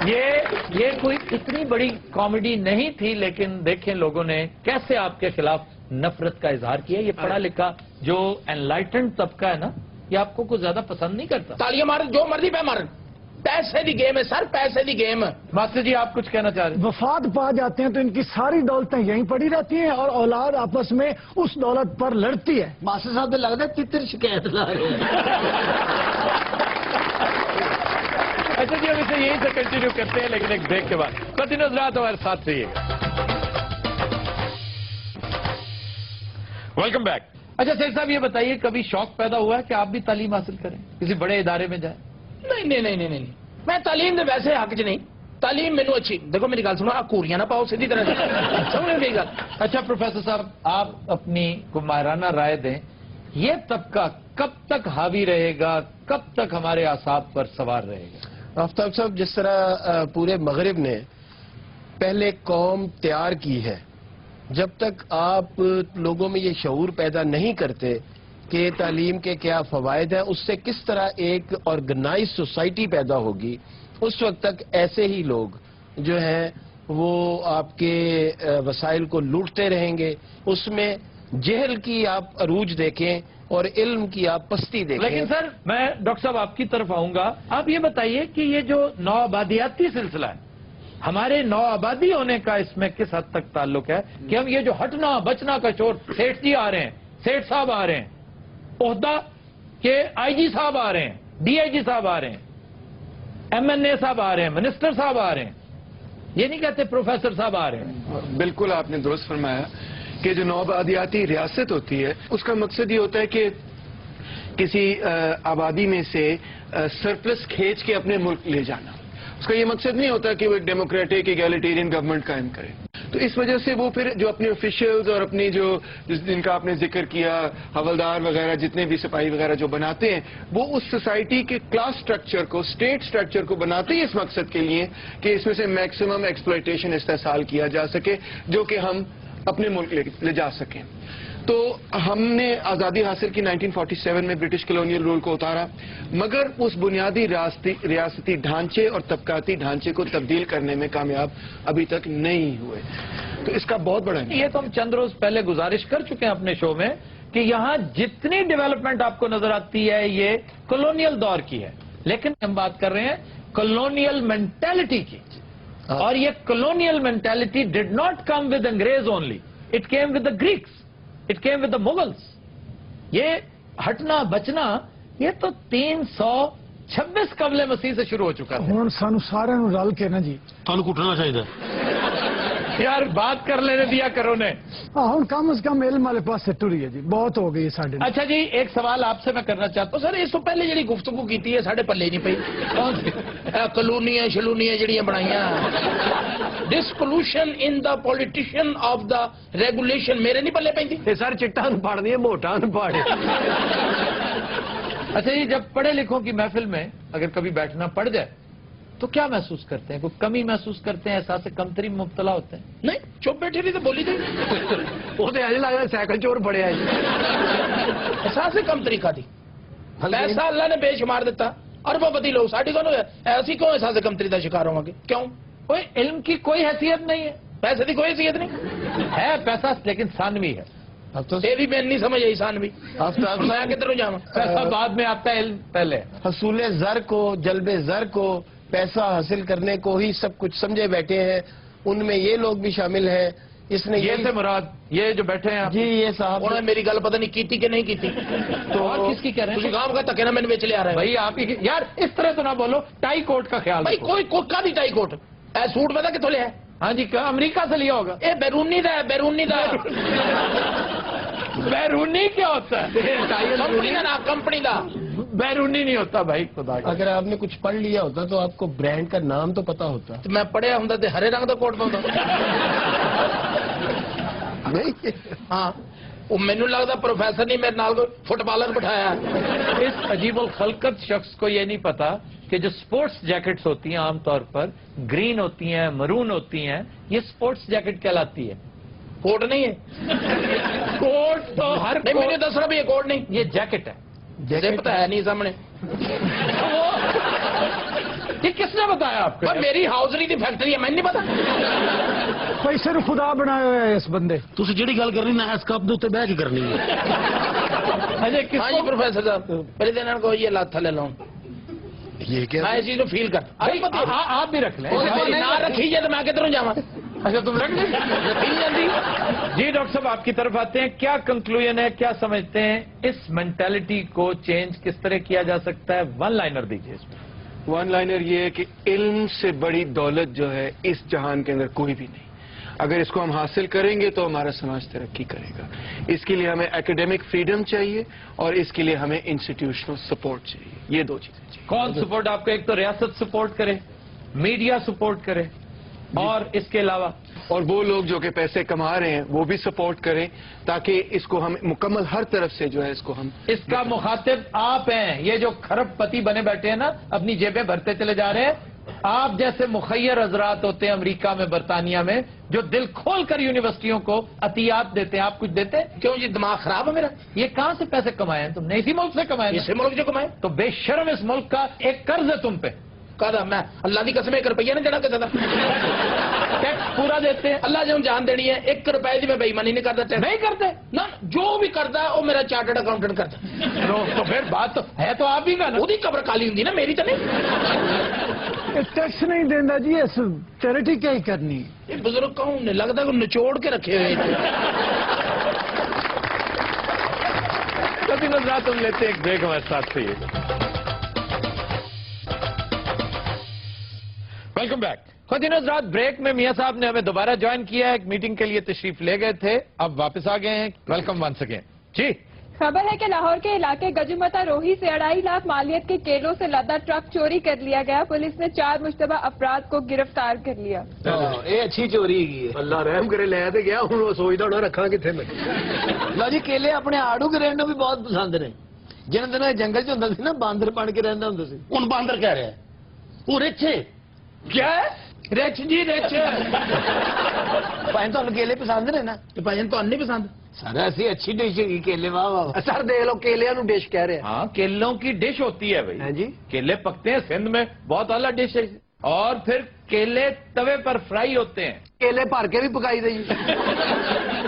ये कोई इतनी बड़ी कॉमेडी नहीं थी, लेकिन देखें लोगों ने कैसे आपके खिलाफ नफरत का इजहार किया। ये पढ़ा लिखा जो एनलाइटेंड तबका है ना, ये आपको कुछ ज्यादा पसंद नहीं करता। तालियां मार जो मर्जी पे मार, पैसे की गेम है सर, पैसे की गेम। मास्टर जी आप कुछ कहना चाह रहे हैं? वफात पा जाते हैं तो इनकी सारी दौलतें यहीं पड़ी रहती हैं और औलाद आपस में उस दौलत पर लड़ती है। मास्टर साहब तो लगता है तितर शिकायत ला रहे हैं। अच्छा जी अब इसे यहीं से कंटिन्यू करते हैं, लेकिन एक ब्रेक के बाद। कंटिन्यूस रात हमारे साथ रहिएगा। Welcome back. अच्छा सर साहब ये बताइए कभी शौक पैदा हुआ है कि आप भी तालीम हासिल करें, किसी बड़े इदारे में जाए? नहीं मैं तालीम दे वैसे हक च नहीं। तालीम मैनू अच्छी, देखो मेरी गल सुनो, आप कूरियां ना पाओ सीधी तरह से, समझ मेरी गल। अच्छा प्रोफेसर साहब आप अपनी को मायराना राय दें, ये तबका कब तक हावी रहेगा, कब तक हमारे आसाब पर सवार रहेगा? आफ्ताब साहब जिस तरह पूरे मगरिब ने पहले कौम तैयार की है, जब तक आप लोगों में ये शऊर पैदा नहीं करते कि तालीम के क्या फवायद हैं, उससे किस तरह एक ऑर्गेनाइज सोसाइटी पैदा होगी, उस वक्त तक ऐसे ही लोग जो हैं वो आपके वसाइल को लूटते रहेंगे। उसमें जहल की आप अरूज देखें और इल्म की आप पस्ती देखें। लेकिन सर मैं डॉक्टर साहब आपकी तरफ आऊंगा, आप ये बताइए कि ये जो नौआबादियाती सिलसिला है, हमारे नौआबादी होने का इसमें किस हद तक ताल्लुक है कि हम ये जो हटना बचना का शोर, सेठ जी आ रहे हैं, सेठ साहब आ रहे हैं, ओहदा के आईजी साहब आ रहे हैं, डीआईजी साहब आ रहे हैं, एमएनए साहब आ रहे हैं, मिनिस्टर साहब आ रहे हैं, ये नहीं कहते प्रोफेसर साहब आ रहे हैं। बिल्कुल आपने दुरुस्त फरमाया कि जो नौआबादियाती रियासत होती है उसका मकसद ये होता है कि किसी आबादी में से सरप्लस खींच के अपने मुल्क ले जाना। उसका ये मकसद नहीं होता कि वो एक डेमोक्रेटिक एगैलिटेरियन गवर्नमेंट कायम करे। तो इस वजह से वो फिर जो अपने ऑफिशियल्स और अपनी जो जिनका आपने जिक्र किया हवलदार वगैरह जितने भी सिपाही वगैरह जो बनाते हैं, वो उस सोसाइटी के क्लास स्ट्रक्चर को, स्टेट स्ट्रक्चर को बनाते ही इस मकसद के लिए कि इसमें से मैक्सिमम एक्सप्लॉयटेशन इस्तेमाल किया जा सके, जो कि हम अपने मुल्क ले जा सकें। तो हमने आज़ादी हासिल की 1947 में ब्रिटिश कॉलोनियल रूल को उतारा, मगर उस बुनियादी रियासती ढांचे और तबकाती ढांचे को तब्दील करने में कामयाब अभी तक नहीं हुए। तो इसका बहुत बड़ा ये तो हम चंद रोज पहले गुजारिश कर चुके हैं अपने शो में कि यहां जितनी डेवलपमेंट आपको नजर आती है ये कॉलोनियल दौर की है, लेकिन हम बात कर रहे हैं कॉलोनियल मेंटेलिटी की। और ये colonial mentality did not come with अंग्रेज only, it came with the Greeks, it came with the Mughals. ये हटना बचना ये तो 300 26 कबले मसीह से शुरू हो चुका था। ਹੁਣ ਸਾਨੂੰ ਸਾਰਿਆਂ ਨੂੰ ਰਲ ਕੇ ਨਾ ਜੀ ਤੁਹਾਨੂੰ ਕੁੱਟਣਾ ਚਾਹੀਦਾ। यार बात कर लेने दिया करो ने। ਹੁਣ ਕਮ ਸੇ ਕਮ ਇਲਮ ਵਾਲੇ ਪਾਸੇ ਟੁਰੀ ਹੈ ਜੀ, ਬਹੁਤ ਹੋ ਗਈ ਸਾਡੇ ਨਾਲ। अच्छा जी, एक सवाल आपसे मैं करना चाहता हूँ। ਸਰ ਇਸ ਤੋਂ ਪਹਿਲੇ ਜਿਹੜੀ ਗੁਫ਼ਤਗੂ ਕੀਤੀ ਹੈ ਸਾਡੇ ਪੱਲੇ ਨਹੀਂ ਪਈ। ਕੌਣ ਸੀ ਕਲੋਨੀਆਂ ਸ਼ਲੂਨੀਆਂ ਜਿਹੜੀਆਂ ਬਣਾਈਆਂ, ਡਿਸਕਲੂਸ਼ਨ ਇਨ ਦਾ ਪੋਲੀਟੀਸ਼ੀਅਨ ਆਫ ਦਾ ਰੈਗੂਲੇਸ਼ਨ ਮੇਰੇ ਨਹੀਂ ਪੱਲੇ ਪੈਂਦੀ। ਇਹ ਸਰ ਚਿੱਟਾ ਨੂੰ ਪਾੜਨੀ ਹੈ, ਮੋਟਾ ਨੂੰ ਪਾੜੇ। अच्छा जी, जब पढ़े लिखों की महफिल में अगर कभी बैठना पड़ जाए तो क्या महसूस करते हैं? कोई कमी महसूस करते हैं? एहसास कमतरी में मुब्तला होते हैं? ਨਹੀਂ ਚੁੱਪ ਬੈਠੇ ਨਹੀਂ ਤੇ ਬੋਲੀ ਤੇ ਉਹ ਤੇ ਐਂ ਲੱਗਦਾ ਸਾਈਕਲ ਚੋਰ ਫੜਿਆ ਜੀ। एहसास कम तरीका दी पैसा अल्लाह ने बेशुमार दिता, अरबोपति लोग साड़ी कौन ऐसी क्यों एहसास कमतरी का शिकार होंगे? क्यों? कोई इल्म की कोई हैसियत नहीं है, पैसे की कोई हैसियत नहीं है पैसा लेकिन सानवी है। अब तो तेरी मैं नहीं समझ आई सानवी। अब मैं किधर जाऊँ? पैसा बाद में आता है, इल्म पहले। हसूले जर को, जल्बे जर को, पैसा हासिल करने को ही सब कुछ समझे बैठे हैं। उनमें ये लोग भी शामिल हैं। इसने ये थे मुराद, ये जो बैठे हैं आप। जी ये साहब उन्होंने मेरी गल पता नहीं की कि नहीं की तो और किसकी कह रहे हैं? काम का तक ना मैंने बेच लिया रहा है भाई आप ही यार इस तरह तो ना बोलो, टाई कोट का ख्याल भाई। रखो। कोई का दी टाई कोट ए सूट पता कितों लिया है? हाँ जी, अमेरिका से लिया होगा। ये बैरूनी दा है, बैरूनी दा। बैरूनी क्या होता है? कंपनी का नाम, कंपनी का बैरूनी नहीं होता भाई, खुदा का। अगर आपने कुछ पढ़ लिया होता तो आपको ब्रांड का नाम तो पता होता। तो मैं पढ़िया होता तो हरे रंग का कोट पाता। नहीं हाँ, वो मैनू लगता प्रोफेसर नहीं मेरे नाल कोई फुटबॉलर बिठाया। इस अजीबुल खलकत शख्स को ये नहीं पता कि जो स्पोर्ट्स जैकेट्स होती हैं आमतौर पर ग्रीन होती हैं, मरून होती हैं, ये स्पोर्ट्स जैकेट कहलाती है, कोट नहीं है। कोट तो हर नहीं मैंने दस रहा भी ये कोट नहीं, ये जैकेट है। जैकेट पता है नहीं सामने। ये किसने बताया आपको? पर मेरी हाउसरी की फैक्ट्री है, मैंने नहीं पता। ਭਾਈ ਸਿਰ ਖੁਦਾ ਬਣਾਏ ਹੋਏ ਇਸ ਬੰਦੇ। ਤੁਸੀਂ ਜਿਹੜੀ ਗੱਲ ਕਰਨੀ ਨਾ ਇਸ ਕੱਪ ਦੇ ਉੱਤੇ ਬਹਿ ਕੇ ਕਰਨੀ ਹੈ। अजय हाँ किसको? जी प्रोफेसर साहब, पहले दिन को ये लात थले लाऊं, ये क्या? मैं इस चीज को फील कर। भाई, आप भी रख लें। ना रखी जाए तो मैं किधरों जावा? अच्छा तुम रख लें। फील जाती। जी डॉक्टर साहब, आपकी तरफ आते हैं। क्या कंक्लूजन है, क्या समझते हैं इस मेंटालिटी को चेंज किस तरह किया जा सकता है? वन लाइनर दीजिए इसमें। वन लाइनर ये है कि इल्म से बड़ी दौलत जो है इस जहान के अंदर कोई भी नहीं। अगर इसको हम हासिल करेंगे तो हमारा समाज तरक्की करेगा। इसके लिए हमें एकेडमिक फ्रीडम चाहिए और इसके लिए हमें इंस्टीट्यूशनल सपोर्ट चाहिए। ये दो चीजें चाहिए। कौन सपोर्ट आपको? एक तो रियासत सपोर्ट करे, मीडिया सपोर्ट करे, और इसके अलावा और वो लोग जो कि पैसे कमा रहे हैं वो भी सपोर्ट करें, ताकि इसको हम मुकम्मल हर तरफ से जो है इसको हम। इसका मुखातिब आप हैं। ये जो खरबपति बने बैठे हैं ना, अपनी जेबें भरते चले जा रहे हैं। आप जैसे मुखैर हजरात होते हैं अमेरिका में, बरतानिया में, जो दिल खोल कर यूनिवर्सिटियों को अतियात देते हैं। आप कुछ देते हैं? क्यों जी दिमाग खराब है मेरा? ये कहां से पैसे कमाए हैं तुमने? इसी मुल्क से कमाए हैं? इसे मुल्क जो कमाए तो बेशर्म इस मुल्क का एक कर्ज है तुम पे। कहता मैं अल्लाह की कसम 1 रुपया नहीं देना किसी का। टैक्स पूरा देते हैं। अल्लाह जो जान देनी है 1 रुपए की मैं बेईमानी नहीं करता। टैक्स नहीं करते ना, जो भी करता है वो मेरा चार्टर्ड अकाउंटेंट करता है। तो फिर बात तो है तो आप ही का ना। ਉਹਦੀ कब्र काली होंगी ना, मेरी तो नहीं। टैक्स नहीं देना जी, इस चैरिटी क्या ही करनी। ये बुजुर्ग कौन ने लगता है निचोड़ के रखे हुए हैं। कभी नजर तुम लेते एक ब्रेक हमारे साथ से। Welcome back. खुदी नजरात, ब्रेक में मियां साहब ने हमें दोबारा ज्वाइन किया है। एक मीटिंग के लिए तशरीफ ले गए थे, अब वापस आ गए हैं। वेलकम वंस अगेन जी। खबर है कि लाहौर के इलाके गजुमता रोही से 2.5 लाख मालियत के केलों से लदा ट्रक चोरी कर लिया गया। पुलिस ने 4 मुश्तबा अफराद को गिरफ्तार कर लिया। ये अच्छी चोरी की है। ਅੱਲਾ ਰਹਿਮ ਕਰੇ, ਲੈ ਤੇ ਗਿਆ, ਹੁਣ ਉਹ ਸੋਚਦਾ ਹੋਣਾ ਰੱਖਾਂ ਕਿੱਥੇ ਮੈਂ। ਲਓ ਜੀ, ਕੇਲੇ ਆਪਣੇ ਆੜੂ ਗਰੇਨ ਨੂੰ ਵੀ ਬਹੁਤ ਪਸੰਦ ਨੇ। ਜਿਹਨਾਂ ਦਿਨਾਂ ਜੰਗਲ 'ਚ ਹੁੰਦਾ ਸੀ ਨਾ, ਬਾਂਦਰ ਬਣ ਕੇ ਰਹਿੰਦਾ ਹੁੰਦਾ ਸੀ। ਹੁਣ ਬਾਂਦਰ ਕਹਿ ਰਿਹਾ ਉਹ ਰਿੱਛ क्या है? रिच जी रिच। ਭਾਈ ਤੁਹਾਨੂੰ ਕੇਲੇ ਪਸੰਦ ਨੇ ਨਾ? ਤੇ ਭਾਈ ਤੁਹਾਨੂੰ ਨਹੀਂ ਪਸੰਦ? ਸਾਰਾ ਅਸੀਂ ਅੱਛੀ ਡਿਸ਼ ਹੈਗੀ ਕੇਲੇ। ਵਾਹ ਵਾਹ। ਸਰ ਦੇਖ ਲਓ ਕੇਲਿਆਂ ਨੂੰ ਡਿਸ਼ ਕਹਿ ਰਿਹਾ। हाँ, केलों की डिश होती है भाई। हाँ जी। केले पकते हैं सिंध में, बहुत आला डिश है। और फिर केले तवे पर फ्राई होते हैं। ਕੇਲੇ ਭਰ ਕੇ ਵੀ ਪਕਾਈ ਦੇ ਜੀ।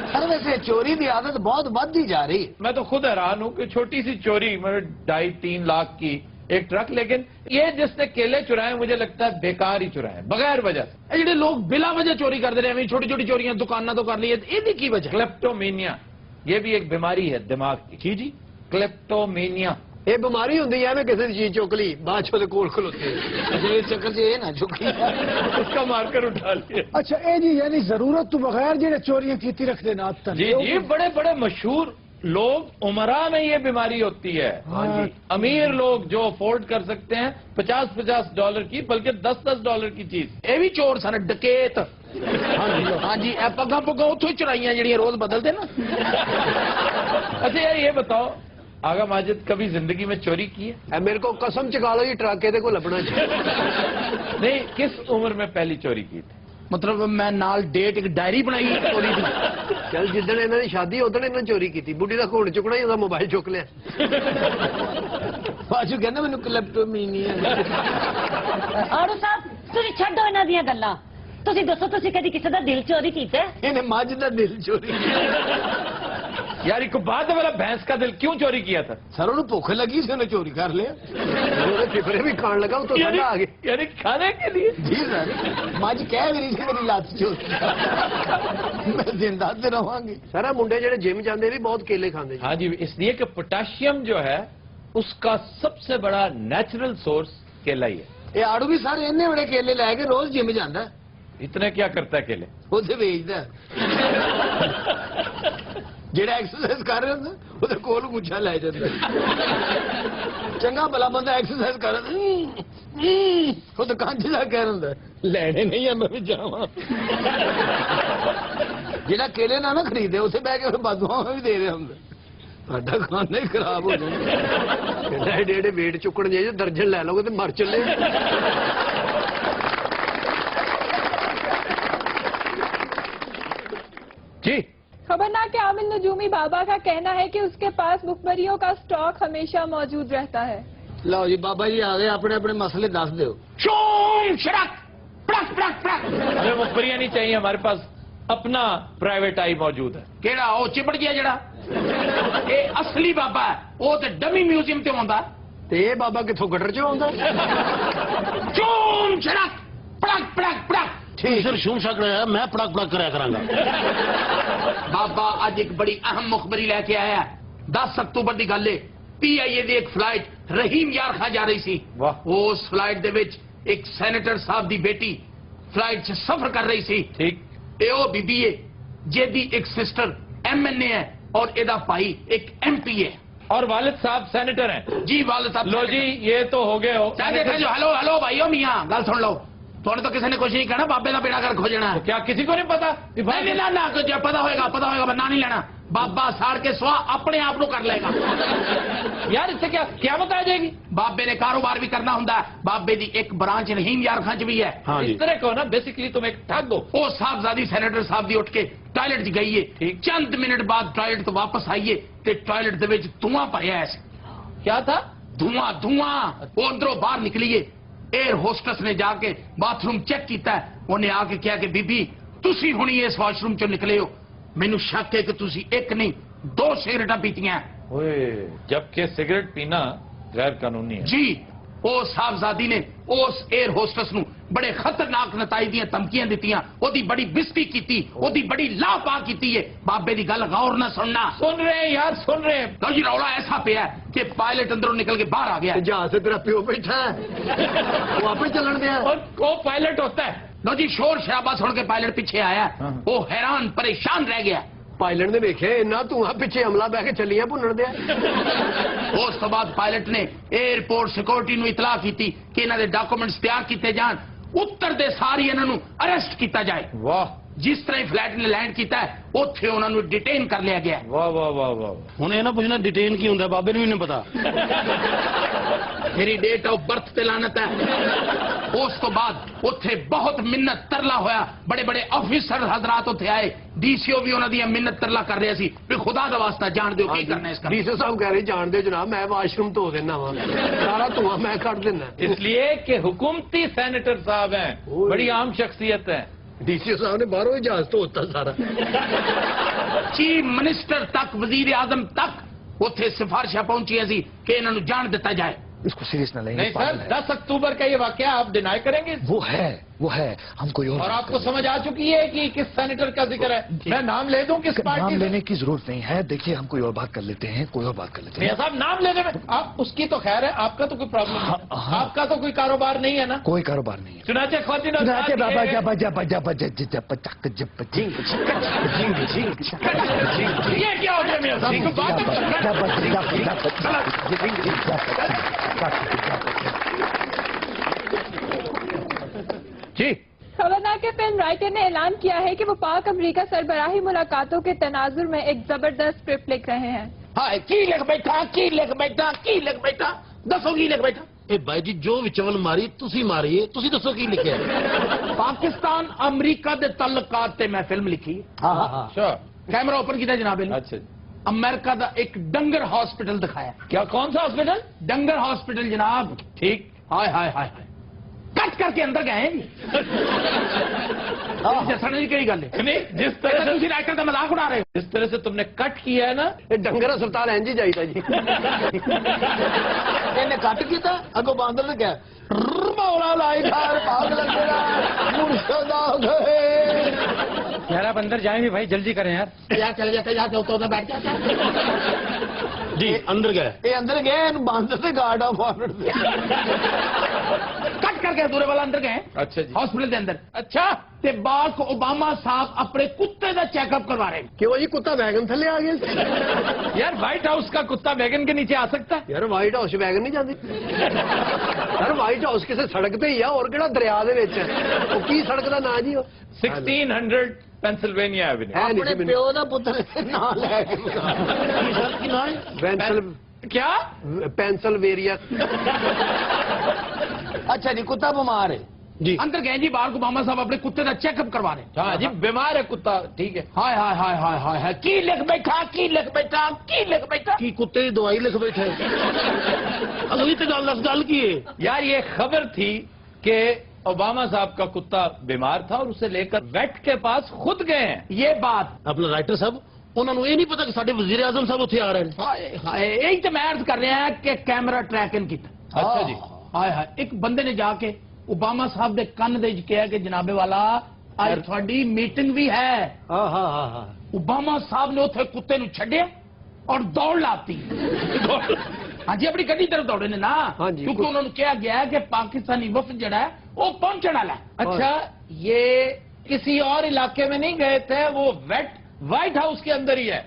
ਸਰ ਵੈਸੇ ਚੋਰੀ ਦੀ ਆਦਤ ਬਹੁਤ ਵੱਧਦੀ ਜਾ ਰਹੀ ਹੈ। मैं तो खुद हैरान हूं कि छोटी सी चोरी, मतलब 2.5-3 लाख की एक ट्रक, लेकिन ये जिसने केले चुराए मुझे लगता है बेकार ही चुराए, बगैर वजह से। ਇਹ ਜਿਹੜੇ ਲੋਕ ਬਿਲਾ ਵਜ੍ਹਾ ਚੋਰੀ ਕਰਦੇ ਨੇ, ਐਵੇਂ ਛੋਟੀ ਛੋਟੀ ਚੋਰੀਆਂ ਦੁਕਾਨਾਂ ਤੋਂ ਕਰ ਲਈ, ਇਹਦੀ ਕੀ ਵਜ੍ਹਾ? क्लेप्टोमेनिया, ये भी एक बीमारी है दिमाग की। जी जी। क्लेप्टोमेनिया ਇਹ ਬਿਮਾਰੀ ਹੁੰਦੀ ਹੈ ਨਾ ਕਿਸੇ ਦੀ ਚੀਜ਼ ਚੁੱਕ ਲਈ ਬਾਅਦ ਚ ਉਹਦੇ ਕੋਲ ਖਲੋਤੇ ये चक्कर से ये ना चुकी उसका मार्कर उठा लिए। अच्छा ए जी यानी जरूरत तो बगैर जेड़े चोरियां कीती रखते ना आदतन जी जी, बड़े बड़े मशहूर लोग उमरा में ये बीमारी होती है। हाँ जी। अमीर लोग जो अफोर्ड कर सकते हैं $50 की, बल्कि $10 की चीज। ਇਹ ਵੀ ਚੋਰ ਸਨ, ਡਕੈਤ। ਹਾਂਜੀ ਇਹ ਪੱਗਾਂ ਪੁੱਗਾਂ ਉੱਥੋਂ ਹੀ ਚੁਰਾਈਆਂ ਜਿਹੜੀਆਂ ਰੋਜ਼ ਬਦਲਦੇ ਨਾ। अच्छा यार ये बताओ, आगा माजिद कभी जिंदगी में चोरी की है? ਮੇਰੇ ਕੋ ਕਸਮ ਚਕਾ ਲਓ ਜੀ ਟਰੱਕ ਇਹਦੇ ਕੋਲ ਲੱਭਣਾ ਜੀ। नहीं, किस उम्र में पहली चोरी की थी? ਮਤਲਬ ਮੈਂ ਨਾਲ ਡੇਟ ਇੱਕ ਡਾਇਰੀ ਬਣਾਈ ਚੋਰੀ ਦੀ। ਚੱਲ ਜਿੱਦਣ ਇਹਨਾਂ ਦੀ ਸ਼ਾਦੀ ਉਦੋਂ ਇਹਨਾਂ ਚੋਰੀ ਕੀਤੀ, ਬੁੱਢੀ ਦਾ ਘੋੜ ਚੁੱਕਣਾ ਹੀ ਉਹਦਾ ਮੋਬਾਈਲ ਚੁੱਕ ਲਿਆ। ਬਾਜੂ ਕਹਿੰਦਾ ਮੈਨੂੰ ਕਲੈਪਟੋਮੀ ਨਹੀਂ ਹੈ। ਆੜੂ ਸਾਹਿਬ ਤੁਸੀਂ ਛੱਡੋ ਇਹਨਾਂ ਦੀਆਂ ਗੱਲਾਂ, ਤੁਸੀਂ ਦੱਸੋ ਤੁਸੀਂ ਕਦੀ ਕਿਸੇ ਦਾ ਦਿਲ ਚੋਰੀ ਕੀਤਾ ਹੈ? ਇਹਨੇ ਮੱਝ ਦਾ ਦਿਲ ਚੋਰੀ ਕੀਤਾ। यार एक बात है, बोला भैंस का दिल क्यों चोरी किया था? ਸਰ ਉਹਨੂੰ ਭੁੱਖ ਲੱਗੀ ਸੀ, ਉਹਨੇ ਚੋਰੀ ਕਰ ਲਿਆ। ਉਹਦੇ ਫਿਫਰੇ ਵੀ ਖਾਣ ਲੱਗਾ, ਉਹ ਤੋਂ यानी, ਠੰਡਾ ਆ ਗਏ। यानी खाने के लिए? ਜੀ ਸਰ, ਮੱਝ ਕਹਿ ਵੀ ਰਹੀ ਸੀ ਮੇਰੀ ਲੱਤ ਚੋਰੀ। ਮੈਂ ਜ਼ਿੰਦਾ ਤੇ ਰਵਾਂਗੀ। ਸਾਰਾ ਮੁੰਡੇ ਜਿਹੜੇ ਜਿਮ ਜਾਂਦੇ ਵੀ ਬਹੁਤ ਕੇਲੇ ਖਾਂਦੇ ਜੀ। हाँ जी, इसलिए कि पोटाशियम जो है उसका सबसे बड़ा नेचुरल सोर्स केला ही है। ਇਹ ਆੜੂ ਵੀ ਸਾਰੇ ਇੰਨੇ ਬੜੇ ਕੇਲੇ ਲੈ ਕੇ ਰੋਜ਼ ਜਿਮ ਜਾਂਦਾ ਹੈ। इतने क्या करता है केले? ਉਹਦੇ ਵੇਚਦਾ ਜਿਹੜਾ ਐਕਸਰਸਾਈਜ਼ ਕਰ ਰਿਹਾ ਹੁੰਦਾ ਉਹਦੇ ਕੋਲ ਗੁੱਛਾ ਲੈ ਜਾਂਦਾ। ਚੰਗਾ ਭਲਾ ਬੰਦਾ ਐਕਸਰਸਾਈਜ਼ ਕਰ ਉਹ ਤਾਂ ਕੰਜ ਦਾ ਕਹਿ ਹੁੰਦਾ ਲੈਣੇ ਨਹੀਂ ਆ ਮੈਂ ਵੀ ਜਾਵਾਂ। ਜਿਹੜਾ ਕੇਲੇ ਨਾ ਖਰੀਦੇ ਉੱਥੇ ਬਹਿ ਕੇ ਬਾਦੂਆਂ ਵੀ ਦੇ ਰਿਹਾ ਹੁੰਦਾ। ਸਾਡਾ ਖਾਣਾ ਹੀ ਖਰਾਬ ਹੋ ਜਾਂਦਾ। ਏਡੇ ਏਡੇ ਵੇਟ ਚੁੱਕਣ ਜੇ ਦਰਜਨ ਲੈ ਲਓਗੇ ਤੇ ਮਰ ਚੱਲੇ। जी, खबरनाक के आमिल नजूमी बाबा का कहना है कि उसके पास मुखबरियों का स्टॉक हमेशा मौजूद रहता है। ਲਓ ਜੀ ਬਾਬਾ ਜੀ ਆ ਗਏ, ਆਪਣੇ ਆਪਣੇ ਮਸਲੇ ਦੱਸ ਦਿਓ। हमें मुखबरियां नहीं चाहिए, हमारे पास अपना प्राइवेट आई मौजूद है। ਕਿਹੜਾ ਉਹ ਚਿਪੜ ਗਿਆ ਜਿਹੜਾ? ਇਹ ਅਸਲੀ ਬਾਬਾ ਹੈ, ਉਹ ਤੇ ਡਮੀ ਮਿਊਜ਼ੀਅਮ ਤੇ ਆਉਂਦਾ। ਤੇ ਇਹ ਬਾਬਾ ਕਿੱਥੋਂ ਗਟਰ ਚੋਂ ਆਉਂਦਾ? ਚੂਮ ਛੜਕ ਪੜਕ ਪੜਕ ਪੜਕ। ठीक सर शूम शक रहा है, मैं पड़क पड़क कराया करांगा। ਬਾਬਾ ਅੱਜ ਇੱਕ ਬੜੀ ਅਹਿਮ ਮੁਖਬਰੀ ਲੈ ਕੇ ਆਇਆ ਹੈ। 10 ਅਕਤੂਬਰ ਦੀ ਗੱਲ ਹੈ, PIA ਦੀ ਇੱਕ ਫਲਾਈਟ ਰਹੀਮ ਯਾਰ ਖਾਂ ਜਾ ਰਹੀ ਸੀ। ਵਾਹ। ਉਸ ਫਲਾਈਟ ਦੇ ਵਿੱਚ ਇੱਕ ਸੈਨੇਟਰ ਸਾਹਿਬ ਦੀ ਬੇਟੀ ਫਲਾਈਟ 'ਚ ਸਫ਼ਰ ਕਰ ਰਹੀ ਸੀ। ठीक। ਇਹ ਉਹ ਬੀਬੀ ਹੈ ਜਿਹਦੀ ਇੱਕ ਸਿਸਟਰ MNA ਹੈ ਔਰ ਇਹਦਾ ਭਾਈ ਇੱਕ MP ਹੈ। और वालिद साहब सेनेटर हैं। ਜੀ ਵਾਲਿਦ ਸਾਹਿਬ लो जी, ये तो हो गए हो। ਹੈਲੋ ਹੈਲੋ ਭਾਈਓ ਮੀਆਂ ਗੱਲ ਸੁਣ ਲਓ। ਤੁਹਾਨੂੰ ਤਾਂ ਕਿਸੇ ਨੇ ਕੁਝ ਨਹੀਂ ਕਹਿਣਾ, ਬਾਬੇ ਦਾ ਬੇੜਾ ਗਰਕ ਹੋ ਜਾਣਾ। तो क्या किसी को नहीं पता? ਨਹੀਂ ਨਾ ਨਾ ਕੁਝ ਪਤਾ ਹੋਏਗਾ ਪਰ ਨਾਂ ਨਹੀਂ ਲੈਣਾ। ਬਾਬਾ ਸਾੜ ਕੇ ਸਵਾ ਆਪਣੇ ਆਪ ਨੂੰ ਕਰ ਲਏਗਾ। यार इससे क्या क्या बता जाएगी? ਬਾਬੇ ਨੇ ਕਾਰੋਬਾਰ ਵੀ ਕਰਨਾ ਹੁੰਦਾ ਹੈ। ਬਾਬੇ ਦੀ ਇੱਕ ਬ੍ਰਾਂਚ ਰਹੀਮ ਯਾਰ ਖਾਂ 'ਚ ਵੀ ਹੈ। हाँ जी इस तरह को ना बेसिकली तुम एक ठग हो। ਉਹ ਸਾਹਿਬਜ਼ਾਦੀ ਸੈਨੇਟਰ ਸਾਹਿਬ ਦੀ ਉੱਠ ਕੇ ਟਾਇਲਟ 'ਚ ਗਈ ਏ। ਠੀਕ। ਚੰਦ ਮਿੰਟ ਬਾਅਦ ਟਾਇਲਟ ਤੋਂ ਵਾਪਸ ਆਈਏ ਤੇ ਟਾਇਲਟ ਦੇ ਵਿੱਚ ਧੂਆਂ ਭਰਿਆ ਸੀ। क्या था? ਧੂਆਂ ਉਹ ਅੰਦਰੋਂ ਬਾਹਰ ਨਿਕਲੀਏ। 에ਅਰ ਹੋਸਟਸ ਨੇ ਜਾ ਕੇ ਬਾਥਰੂਮ ਚੈੱਕ ਕੀਤਾ। ਉਹਨੇ ਆ ਕੇ ਕਿਹਾ ਕਿ ਬੀਬੀ ਤੁਸੀਂ ਹੁਣੀ ਇਸ ਵਾਸ਼ਰੂਮ 'ਚੋਂ ਨਿਕਲੇ ਹੋ, ਮੈਨੂੰ ਸ਼ੱਕ ਹੈ ਕਿ ਤੁਸੀਂ ਇੱਕ ਨਹੀਂ 2 ਸਿਗਰਟਾਂ ਪੀਤੀਆਂ। ओए, जबकि सिगरेट पीना गैर कानूनी है। ਜੀ ਉਹ ਸਾਹਿਬਜ਼ਾਦੀ ਨੇ ਉਸ 에ਅਰ ਹੋਸਟਸ ਨੂੰ ਬੜੇ ਖਤਰਨਾਕ ਨਤਾਇਜ ਦੀਆਂ ਧਮਕੀਆਂ ਦਿੱਤੀਆਂ, ਉਹਦੀ ਬੜੀ ਬਿਸਤੀ ਕੀਤੀ, ਉਹਦੀ ਬੜੀ ਲਾਪਾ ਕੀਤੀ ਹੈ। ਬਾਬੇ ਦੀ ਗੱਲ ਗੌਰ ਨਾਲ ਸੁਣਨਾ। सुन रहे हैं यार, सुन रहे हैं। ਲਓ ਜੀ ਰੌਲਾ ਐਸਾ ਪਿਆ ਕਿ ਪਾਇਲਟ ਅੰਦਰੋਂ ਨਿਕਲ ਕੇ ਬਾਹਰ ਆ ਗਿਆ। ਜਹਾਜ਼ ਤੇ ਤੇਰਾ ਪਿਓ ਬੈਠਾ ਹੈ, ਉਹ ਆਪੇ ਚੱਲਣ ਦਿਆ। और वो पायलट होता है। ਲਓ ਜੀ ਸ਼ੋਰ ਸ਼ਰਾਬਾ ਸੁਣ ਕੇ ਪਾਇਲਟ ਪਿੱਛੇ ਆਇਆ। ਉਹ ਹੈਰਾਨ ਪਰੇਸ਼ਾਨ ਰਹਿ ਗਿਆ। ਪਾਇਲਟ ਨੇ ਵੇਖਿਆ ਇੰਨਾ ਧੂਆਂ, ਪਿੱਛੇ ਹਮਲਾ ਬਹਿ ਕੇ ਚੱਲੀਆਂ ਭੁੰਨਣ ਦਿਆ। ਉਸ ਤੋਂ ਬਾਅਦ ਪਾਇਲਟ ਨੇ 에ਅਰਪੋਰਟ ਸਿਕਿਉਰਿਟੀ ਨੂੰ ਇਤਲਾਹ ਕੀਤੀ ਕਿ ਇਹਨਾਂ ਦੇ ਡਾਕੂਮੈਂਟਸ ਤਿਆਰ ਕੀਤੇ ਜਾਣ, ਉੱਤਰ ਦੇ ਸਾਰੀ ਇਹਨਾਂ ਨੂੰ ਅਰੈਸਟ ਕੀਤਾ ਜਾਏ। वाह ਜਿਸ ਤਰ੍ਹਾਂ ਹੀ ਫਲਾਈਟ ਨੇ ਲੈਂਡ ਕੀਤਾ ਉੱਥੇ ਉਹਨਾਂ ਨੂੰ ਡਿਟੇਨ ਕਰ ਲਿਆ ਗਿਆ। वाह वाह वाह वाह। ਹੁਣ ਇਹ ਨਾ ਪੁੱਛਣਾ ਡਿਟੇਨ ਕੀ ਹੁੰਦਾ, ਬਾਬੇ ਨੂੰ ਵੀ ਨਹੀਂ ਪਤਾ। ਮੇਰੀ ਡੇਟ ਆਫ ਬਰਥ ਤੇ ਲਾਨਤ ਹੈ। ਉਸ ਤੋਂ ਬਾਅਦ ਉੱਥੇ ਬਹੁਤ ਮਿੰਨਤ ਤਰਲਾ ਹੋਇਆ। ਬੜੇ ਬੜੇ ਆਫੀਸਰ ਹਜ਼ਰਾਤ ਉੱਥੇ ਆਏ। DCO ਵੀ ਉਹਨਾਂ ਦੀਆਂ ਮਿੰਨਤ ਤਰਲਾ ਕਰ ਰਿਹਾ ਸੀ ਵੀ ਖੁਦਾ ਦਾ ਵਾਸਤਾ ਜਾਣ ਦਿਓ ਕੀ ਕਰਨਾ ਇਸ ਡੀਸੀ ਸਾਹਿਬ ਕਹਿ ਰਹੇ ਜਾਣ ਦਿਓ ਜਨਾਬ, ਮੈਂ ਵਾਸ਼ਰੂਮ ਧੋ ਦੇਣਾ ਵਾ, ਸਾਰਾ ਧੂਆਂ ਮੈਂ ਕੱਢ ਦੇਣਾ। इसलिए कि हुकूमती सेनेटर साहब हैं, बड़ी आम शख्सियत है। ਡੀਸੀ ਸਾਹਿਬ ਨੇ ਬਾਹਰੋਂ ਹੀ ਜਹਾਜ਼ ਧੋਤਾ ਸਾਰਾ। ਚੀਫ ਮਿਨਿਸਟਰ ਤੱਕ, ਵਜ਼ੀਰ ਆਜ਼ਮ ਤੱਕ ਉੱਥੇ ਸਿਫਾਰਿਸ਼ਾਂ ਪਹੁੰਚੀਆਂ ਸੀ ਕਿ ਇਹਨਾਂ ਨੂੰ ਜਾਣ ਦਿੱਤਾ ਜਾਏ। इसको सीरियस न लें, नहीं सर, 10 अक्टूबर का ये वाकया आप डिनाई करेंगे? वो है वो है, हम कोई और बात आपको कर लेते समझ आ चुकी है कि किस सेनेटर का जिक्र है? मैं नाम ले दूं किस हैं। नाम पार्टी से? लेने की जरूरत नहीं है, देखिए हम कोई और बात कर लेते हैं, कोई और बात कर लेते मियां हैं। साहब नाम लेने में आप उसकी तो खैर है, आपका तो कोई प्रॉब्लम नहीं है। हाँ। आपका तो कोई कारोबार नहीं है ना? कोई कारोबार नहीं है। चुनाचे ख्वातीन और नाचे साथ बाबा ये- जब जब जब जब जब चक जब झिंग ये क्या हो गया मियां साहब? तो बात जी खबरनाक के फिल्म राइटर ने ऐलान किया है कि वो पाक अमरीका सरबराही मुलाकातों के तनाजुर में एक जबरदस्त स्क्रिप्ट लिख रहे हैं। हाय की लिख बैठा दसो की लिख बैठा ਇਹ ਬਾਈ ਜੀ ਜੋ ਵਿਚਵਲ ਮਾਰੀ ਤੁਸੀਂ ਮਾਰੀਏ ਤੁਸੀਂ ਦੱਸੋ ਕੀ ਲਿਖਿਆ पाकिस्तान अमरीका दे तल्लकात ते मैं फिल्म लिखी ਹਾਂ ਹਾਂ ਹਾਂ अच्छा कैमरा ओपन किया जनाब ने अच्छा अमेरिका दा एक डंगर हॉस्पिटल दिखाया क्या कौन सा हॉस्पिटल? डंगर हॉस्पिटल जनाब ठीक हाय हाय हाय हाय कट करके अंदर गए हैं जी जसने की गल है नहीं जिस तरह से तुम राइटर का मजाक उड़ा रहे हो जिस तरह से तुमने कट किया है ना, ਡੰਗਰ ਹਸਪਤਾਲ ਇੰਜ ਹੀ ਜਾਈਦਾ ਜੀ ਇਹਨੇ ਕੱਟ ਕੀਤਾ ਅੱਗੋਂ ਬਾਂਦਰ ਨੇ ਕਿਹਾ ਮੌਲਾ ਲਾਈ ਖਾਰ ਭਾਗ ਲੱਗੇਗਾ ਮੁਰਸ਼ਦ ਆ ਗਏ यार आप अंदर जाएं भी भाई, जल्दी करें यार। यार चल जाते जाते तो बैठ जाता ਜੀ ਅੰਦਰ ਗਏ ਇਹ ਅੰਦਰ ਗਏ ਇਹਨੂੰ ਬਾਂਦਰ ਤੇ ਗਾਰਡ ਆਫ ਆਨਰ कट करके दूरे वाला अंदर गए अच्छा जी हॉस्पिटल के अंदर अच्छा ते बाराक ओबामा साहब अपने कुत्ते का चेकअप करवा रहे हैं ਕਿਉਂ ਜੀ ਕੁੱਤਾ ਵੈਗਨ ਥੱਲੇ ਆ ਗਿਆ यार व्हाइट हाउस का कुत्ता वैगन के नीचे आ सकता है? ਯਾਰ ਵਾਈਟ ਹਾਊਸ ਵੈਗਨ ਨਹੀਂ ਜਾਂਦੀ ਯਾਰ ਵਾਈਟ ਹਾਊਸ ਕਿਸੇ ਸੜਕ ਤੇ ਹੀ ਆ ਹੋਰ ਕਿਹੜਾ ਦਰਿਆ ਦੇ ਵਿੱਚ ਉਹ ਕੀ ਸੜਕ ਦਾ ਨਾਂ ਜੀ ਉਹ 1600 पेंसिल्वेनिया एवेन्यू। ਹੈ ਨਹੀਂ अपने ਸੀ प्यो का पुत्र ना लैके की सर की ना है? ਪੈਂਸਲ क्या? ਪੈਂਸਲਵੇਰੀਆ अच्छा जी कुत्ता बीमार है जी अंदर गए जी बाराक ओबामा साहब अपने कुत्ते का चेकअप करवा रहे हैं हाँ जी बीमार है कुत्ता, ठीक है। हाय हाय हाय हाय हाय हाय की लिख बैठा की लिख बैठा की लिख बैठा ਕੀ ਕੁੱਤੇ ਦੀ ਦਵਾਈ ਲਿਖ ਬੈਠੇ ਅਗਲੀ ਤੇ ਗੱਲ ਦੱਸ ਗੱਲ ਕੀ ਹੈ यार ये खबर थी कि ओबामा साहब का कुत्ता बीमार था और उसे लेकर वेट के पास खुद गए हैं। ये बात ਆਪਣਾ ਰਾਈਟਰ ਸਾਹਿਬ ਉਹਨਾਂ ਨੂੰ ਇਹ ਨਹੀਂ ਪਤਾ ਕਿ ਸਾਡੇ ਵਜ਼ੀਰ ਆਜ਼ਮ ਸਾਹਿਬ ਉੱਥੇ ਆ ਰਹੇ ਨੇ हाय हाय यही तो मैं अर्ज कर रहा है कि कैमरा ट्रैकिंग किया अच्छा जी हाय हाय एक बंदे ने जाके ओबामा साहब के कन दे कहा कि जनाबे वाला आज थोड़ी मीटिंग भी है ਹਾਂ ਹਾਂ ਹਾਂ ਹਾਂ ओबामा साहब ने उथे कुत्ते नु छड्या और दौड़ लाती हाँ जी अपनी गड्डी तरफ दौड़े ने ना हाँ जी, क्योंकि उन्होंने कहा गया है कि पाकिस्तानी वफद जड़ा है वो पहुंचने वाला है अच्छा ये किसी और इलाके में नहीं गए थे, वो वेट व्हाइट हाउस के अंदर ही है।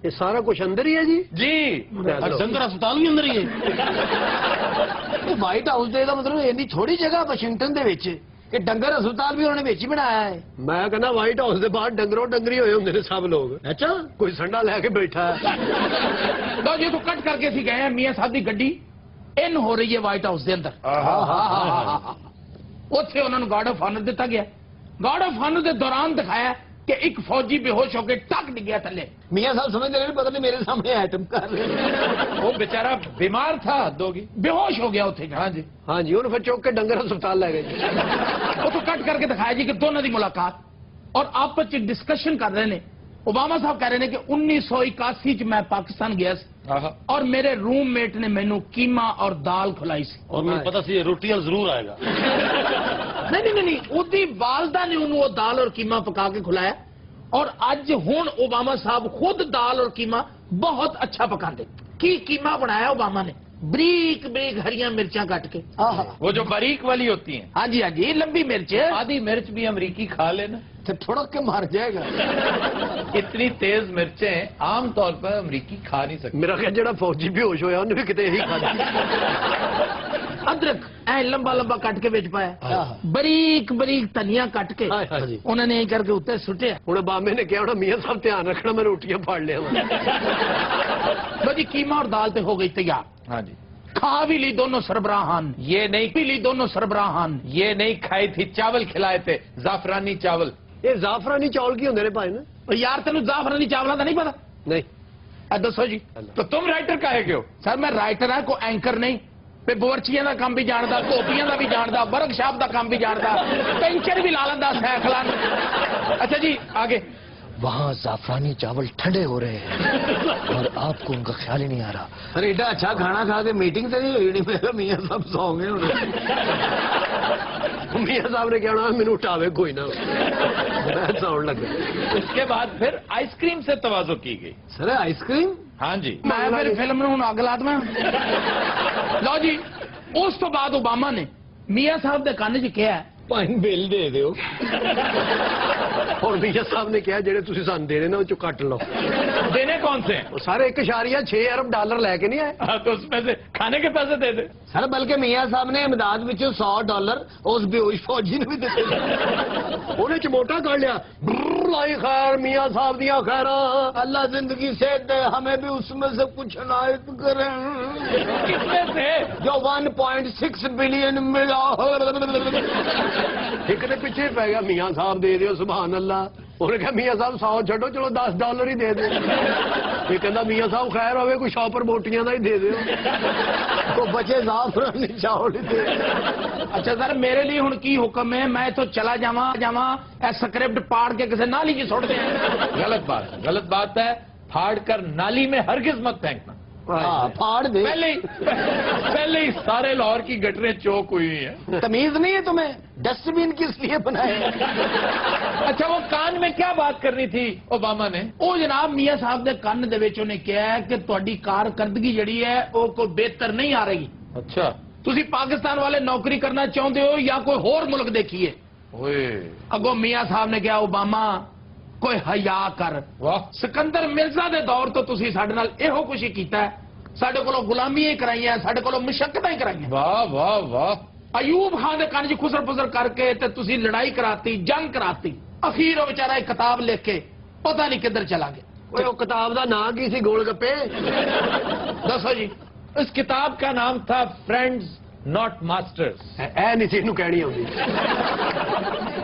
ਇਹ ਸਾਰਾ ਕੁਝ ਅੰਦਰ ਹੀ ਹੈ ਜੀ जी ਡੰਗਰ ਹਸਪਤਾਲ ਵੀ ਅੰਦਰ ਹੀ ਹੈ ਇਹ ਵਾਈਟ ਹਾਊਸ ਦੇ ਦਾ ਮਤਲਬ ਇੰਨੀ ਥੋੜੀ ਜਗ੍ਹਾ ਵਾਸ਼ਿੰਗਟਨ ਦੇ ਵਿੱਚ ਕਿ ਡੰਗਰ ਹਸਪਤਾਲ ਵੀ ਉਹਨਾਂ ਨੇ ਵਿੱਚ ਹੀ ਬਣਾਇਆ ਹੈ। ਮੈਂ ਕਹਿੰਦਾ ਵਾਈਟ ਹਾਊਸ ਦੇ ਬਾਹਰ ਡੰਗਰੋਂ ਡੰਗਰੀ ਹੋਏ ਹੁੰਦੇ ਨੇ ਸਭ ਲੋਕ ਅੱਛਾ ਕੋਈ ਸੰਡਾ ਲੈ ਕੇ ਬੈਠਾ ਹੈ तो जी तो कट करके सी गए हैं मियां साहब की गड्डी इन हो रही है व्हाइट हाउस के अंदर ਉੱਥੇ ਉਹਨਾਂ ਨੂੰ ਗਾਰਡ ਆਫ ਆਨਰ ਦਿੱਤਾ ਗਿਆ ਗਾਰਡ ਆਫ ਆਨਰ ਦੇ ਦੌਰਾਨ ਦਿਖਾਇਆ ਕਿ ਇੱਕ ਫੌਜੀ ਬੇਹੋਸ਼ ਹੋ ਕੇ ਟੱਕ ਡਿੱਗਿਆ ਥੱਲੇ ਮੀਆਂ ਸਾਹਿਬ ਸਮਝਦੇ ਨੇ ਪਤਾ ਨਹੀਂ ਮੇਰੇ ਸਾਹਮਣੇ ਆਈਟਮ ਕਰ ਰਹੇ वो बेचारा बीमार था दोगी। ਬੇਹੋਸ਼ ਹੋ ਗਿਆ ਉੱਥੇ हाँ जी ਹਾਂਜੀ ਉਹਨੂੰ ਫਿਰ ਚੁੱਕ ਕੇ ਡੰਗਰ ਹਸਪਤਾਲ ਲੈ ਗਏ ਜੀ ਉੱਥੋਂ ਕੱਟ ਕਰਕੇ ਦਿਖਾਇਆ ਜੀ ਕਿ ਦੋਨਾਂ ਦੀ ਮੁਲਾਕਾਤ ਔਰ ਆਪਸ ਚ ਡਿਸਕਸ਼ਨ ਕਰ ਰਹੇ ਨੇ ओबामा साहब कह रहे हैं कि 1981 च मैं पाकिस्तान गया सी और मेरे रूममेट ने मैनू कीमा और दाल खिलाई सी और ਮੈਨੂੰ ਪਤਾ ਸੀ ਰੋਟੀ ਨਾਲ ਜ਼ਰੂਰ ਆਏਗਾ नहीं ਉਹਦੀ ਵਾਲਦਾ ਨੇ ਉਹਨੂੰ ਉਹ ਦਾਲ और कीमा पका के खिलाया और ਅੱਜ ਹੁਣ ओबामा साहब खुद दाल और कीमा बहुत अच्छा पकाते की कीमा बनाया ओबामा ने बरीक बरीक हरियां मिर्चा काट के वो जो बारीक वाली होती हैं। हाँ जी लंबी मिर्च आधी मिर्च भी अमरीकी खा लेना तो ठुड़क के मार जाएगा इतनी तेज मिर्चें आम तौर पर अमरीकी खा नहीं सकते। ਮੇਰਾ ਖਿਆਲ ਜਿਹੜਾ ਫੌਜੀ ਬੇਹੋਸ਼ ਹੋਇਆ ਉਹਨੇ ਵੀ ਕਿਤੇ ਇਹੀ ਖਾਧੀ अदरक ऐ लंबा लंबा कट के बेच पाया बरीक बरीक धनिया कट के ਹਾਂਜੀ उन्होंने यही करके उत्ते सुटिया ਹੁਣ ਬਾਮੇ ਨੇ ਕਿਹਾ ਹੋਣਾ ਮੀਆਂ ਸਾਹਿਬ ਧਿਆਨ ਰੱਖਣਾ ਮੈਂ ਰੋਟੀਆਂ ਫੜ ਲਿਆ लो जी कीमा और दाल तो हो गई तैयार हाँ जी खा भी ली दोनों सरबराहान ये नहीं पी ली दोनों सरबराहान ये नहीं खाई थी, चावल खिलाए थे जाफरानी चावल। ਇਹ ਜ਼ਾਫਰਾਨੀ ਚੌਲ ਕੀ ਹੁੰਦੇ ਨੇ ਭਾਈ ਨਾ और यार तेन जाफरानी चावलों का नहीं पता ਨਹੀਂ ए दसो जी तो तुम राइटर काहे के हो? सर मैं राइटर है कोई एंकर नहीं पे बोरचियां का काम भी जानता धोपियां का भी जानता वर्कशॉप का काम भी जानता पेंचर भी ला लेंदा सैकलां अच्छा जी आगे वहाँ जाफरानी चावल ठंडे हो रहे हैं और आपको उनका ख्याल ही नहीं आ रहा। अरे एडा अच्छा खाना खा के मीटिंग तो नहीं हुई नहीं मेरा मियां साहब सौ गए میاں صاحب نے کہنا مینو اٹھاوے کوئی نہ میں ساؤنڈ لگا. اس کے بعد پھر آئس کریم سے توازو کی گئی. سر آئس کریم ہاں جی. میں پھر فلم نوں اگ لا دواں. لو جی اس تو بعد اوباما نے میاں صاحب دے کان چ کہا پائن بل دے دیو. اور میاں صاحب نے کہا جڑے تسی سان دے رہے نا وہ چ کٹ لو. دینے کون سے ہیں؟ وہ سارے 1.6 ارب ڈالر لے کے نہیں آئے. ہاں تو اس میں سے کھانے کے پیسے دے دے. سر بلکہ میاں صاحب نے امداد وچوں $100 اس بیہوش فوجی نے بھی دیتے. انہیں چموٹا کر لیا. لائی خیر میاں صاحب دیا خیر. اللہ زندگی سے دے ہمیں بھی اس میں سے کچھ عنایت کریں. کس میں سے؟ جو 1.6 بلین ملا. ایک نے پیچھے پہ گیا میاں صاحب دے دیو سبحان اللہ. انہیں کہا میاں صاحب 100 چھڈو چلو $10 ہی دے دو. یہ کہنا میاں صاحب خیر ہوئے کوئی شاپر بوٹیاں دا ہی دے دیو. تو بچے زعفرانی چاول دے. اچھا سر میرے لیے ہن کی حکم ہے میں تو چلا جاواں اے سکرپٹ پاڑ کے کسی نالی کی سٹ دیں. غلط بات ہے. پھاڑ کر نالی میں ہرگز مت پھینکنا. پھاڑ دے. پہلے ہی سارے لاہور کی گٹریں چوک ہوئی ہیں. تمیز نہیں ہے تمہیں. ڈسٹ بین کس لیے بنائے. اچھا وہ کان میں کیا بات کرنی تھی اوباما نے؟ وہ جناب میاں صاحب دے کان دے وچ انہیں کہا ہے کہ تہاڈی کارکردگی جڑی ہے وہ کوئی بہتر نہیں آ رہی. اچھا تسی پاکستان والے نوکری کرنا چاہتے ہو یا کوئی ہور ملک دیکھیے. اگوں میاں صاحب نے کہا اوباما کوئی حیا کر. واہ. سکندر مرزا دے دور تو تسی ساڈے نال ایہو کچھ ہی کیتا ہے. ساڈے کولوں غلامیاں ہی کرائیاں ساڈے کولوں مشقتاں ہی کرائیاں. واہ واہ واہ. ایوب خان دے کان 'چ خسر پسر کر کے تے تسی لڑائی کراتی جنگ کراتی. اخیر وہ بیچارہ ایک کتاب لکھ کے پتہ نہیں کدھر چلا گیا. وہ کتاب دا نام کی سی گول گپے. دسو جی. اس کتاب کا نام تھا فرینڈز ناٹ ماسٹرز. اے نہیں سی کہنی ہوگی.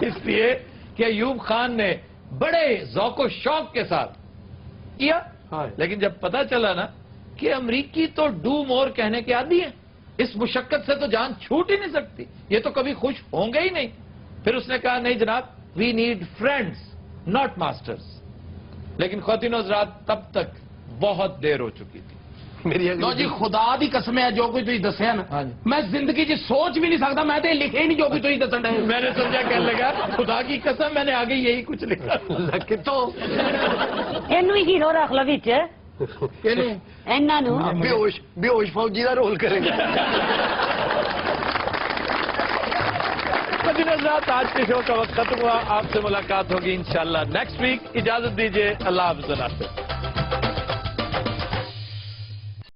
اس لیے کہ ایوب خان نے بڑے ذوق و شوق کے ساتھ کیا. لیکن جب پتا چلا نا کہ امریکی تو ڈو مور کہنے کے عادی ہیں, اس مشقت سے تو جان چھوٹ ہی نہیں سکتی, یہ تو کبھی خوش ہوں گے ہی نہیں. پھر اس نے کہا نہیں جناب we need friends not masters. لیکن خواتین و حضرات تب تک بہت دیر ہو چکی تھی. لو جی خدا دی قسم ہے جو کوئی تھی دسیا نا میں زندگی جی سوچ بھی نہیں سکتا. میں تو لکھے ہی نہیں جو کوئی تھی دسن رہے. میں نے سمجھا کہنے لگا خدا کی قسم میں نے آگے یہی کچھ لکھا. کتوں اینو ہی ہیرو رکھ لو وچ. اینا نو بیہوش فوجی دا رول کرے گا. خواتین و حضرات آج کے شو کا وقت ختم ہوا. آپ سے ملاقات ہوگی انشاءاللہ نیکسٹ ویک. اجازت دیجیے. اللہ حافظ.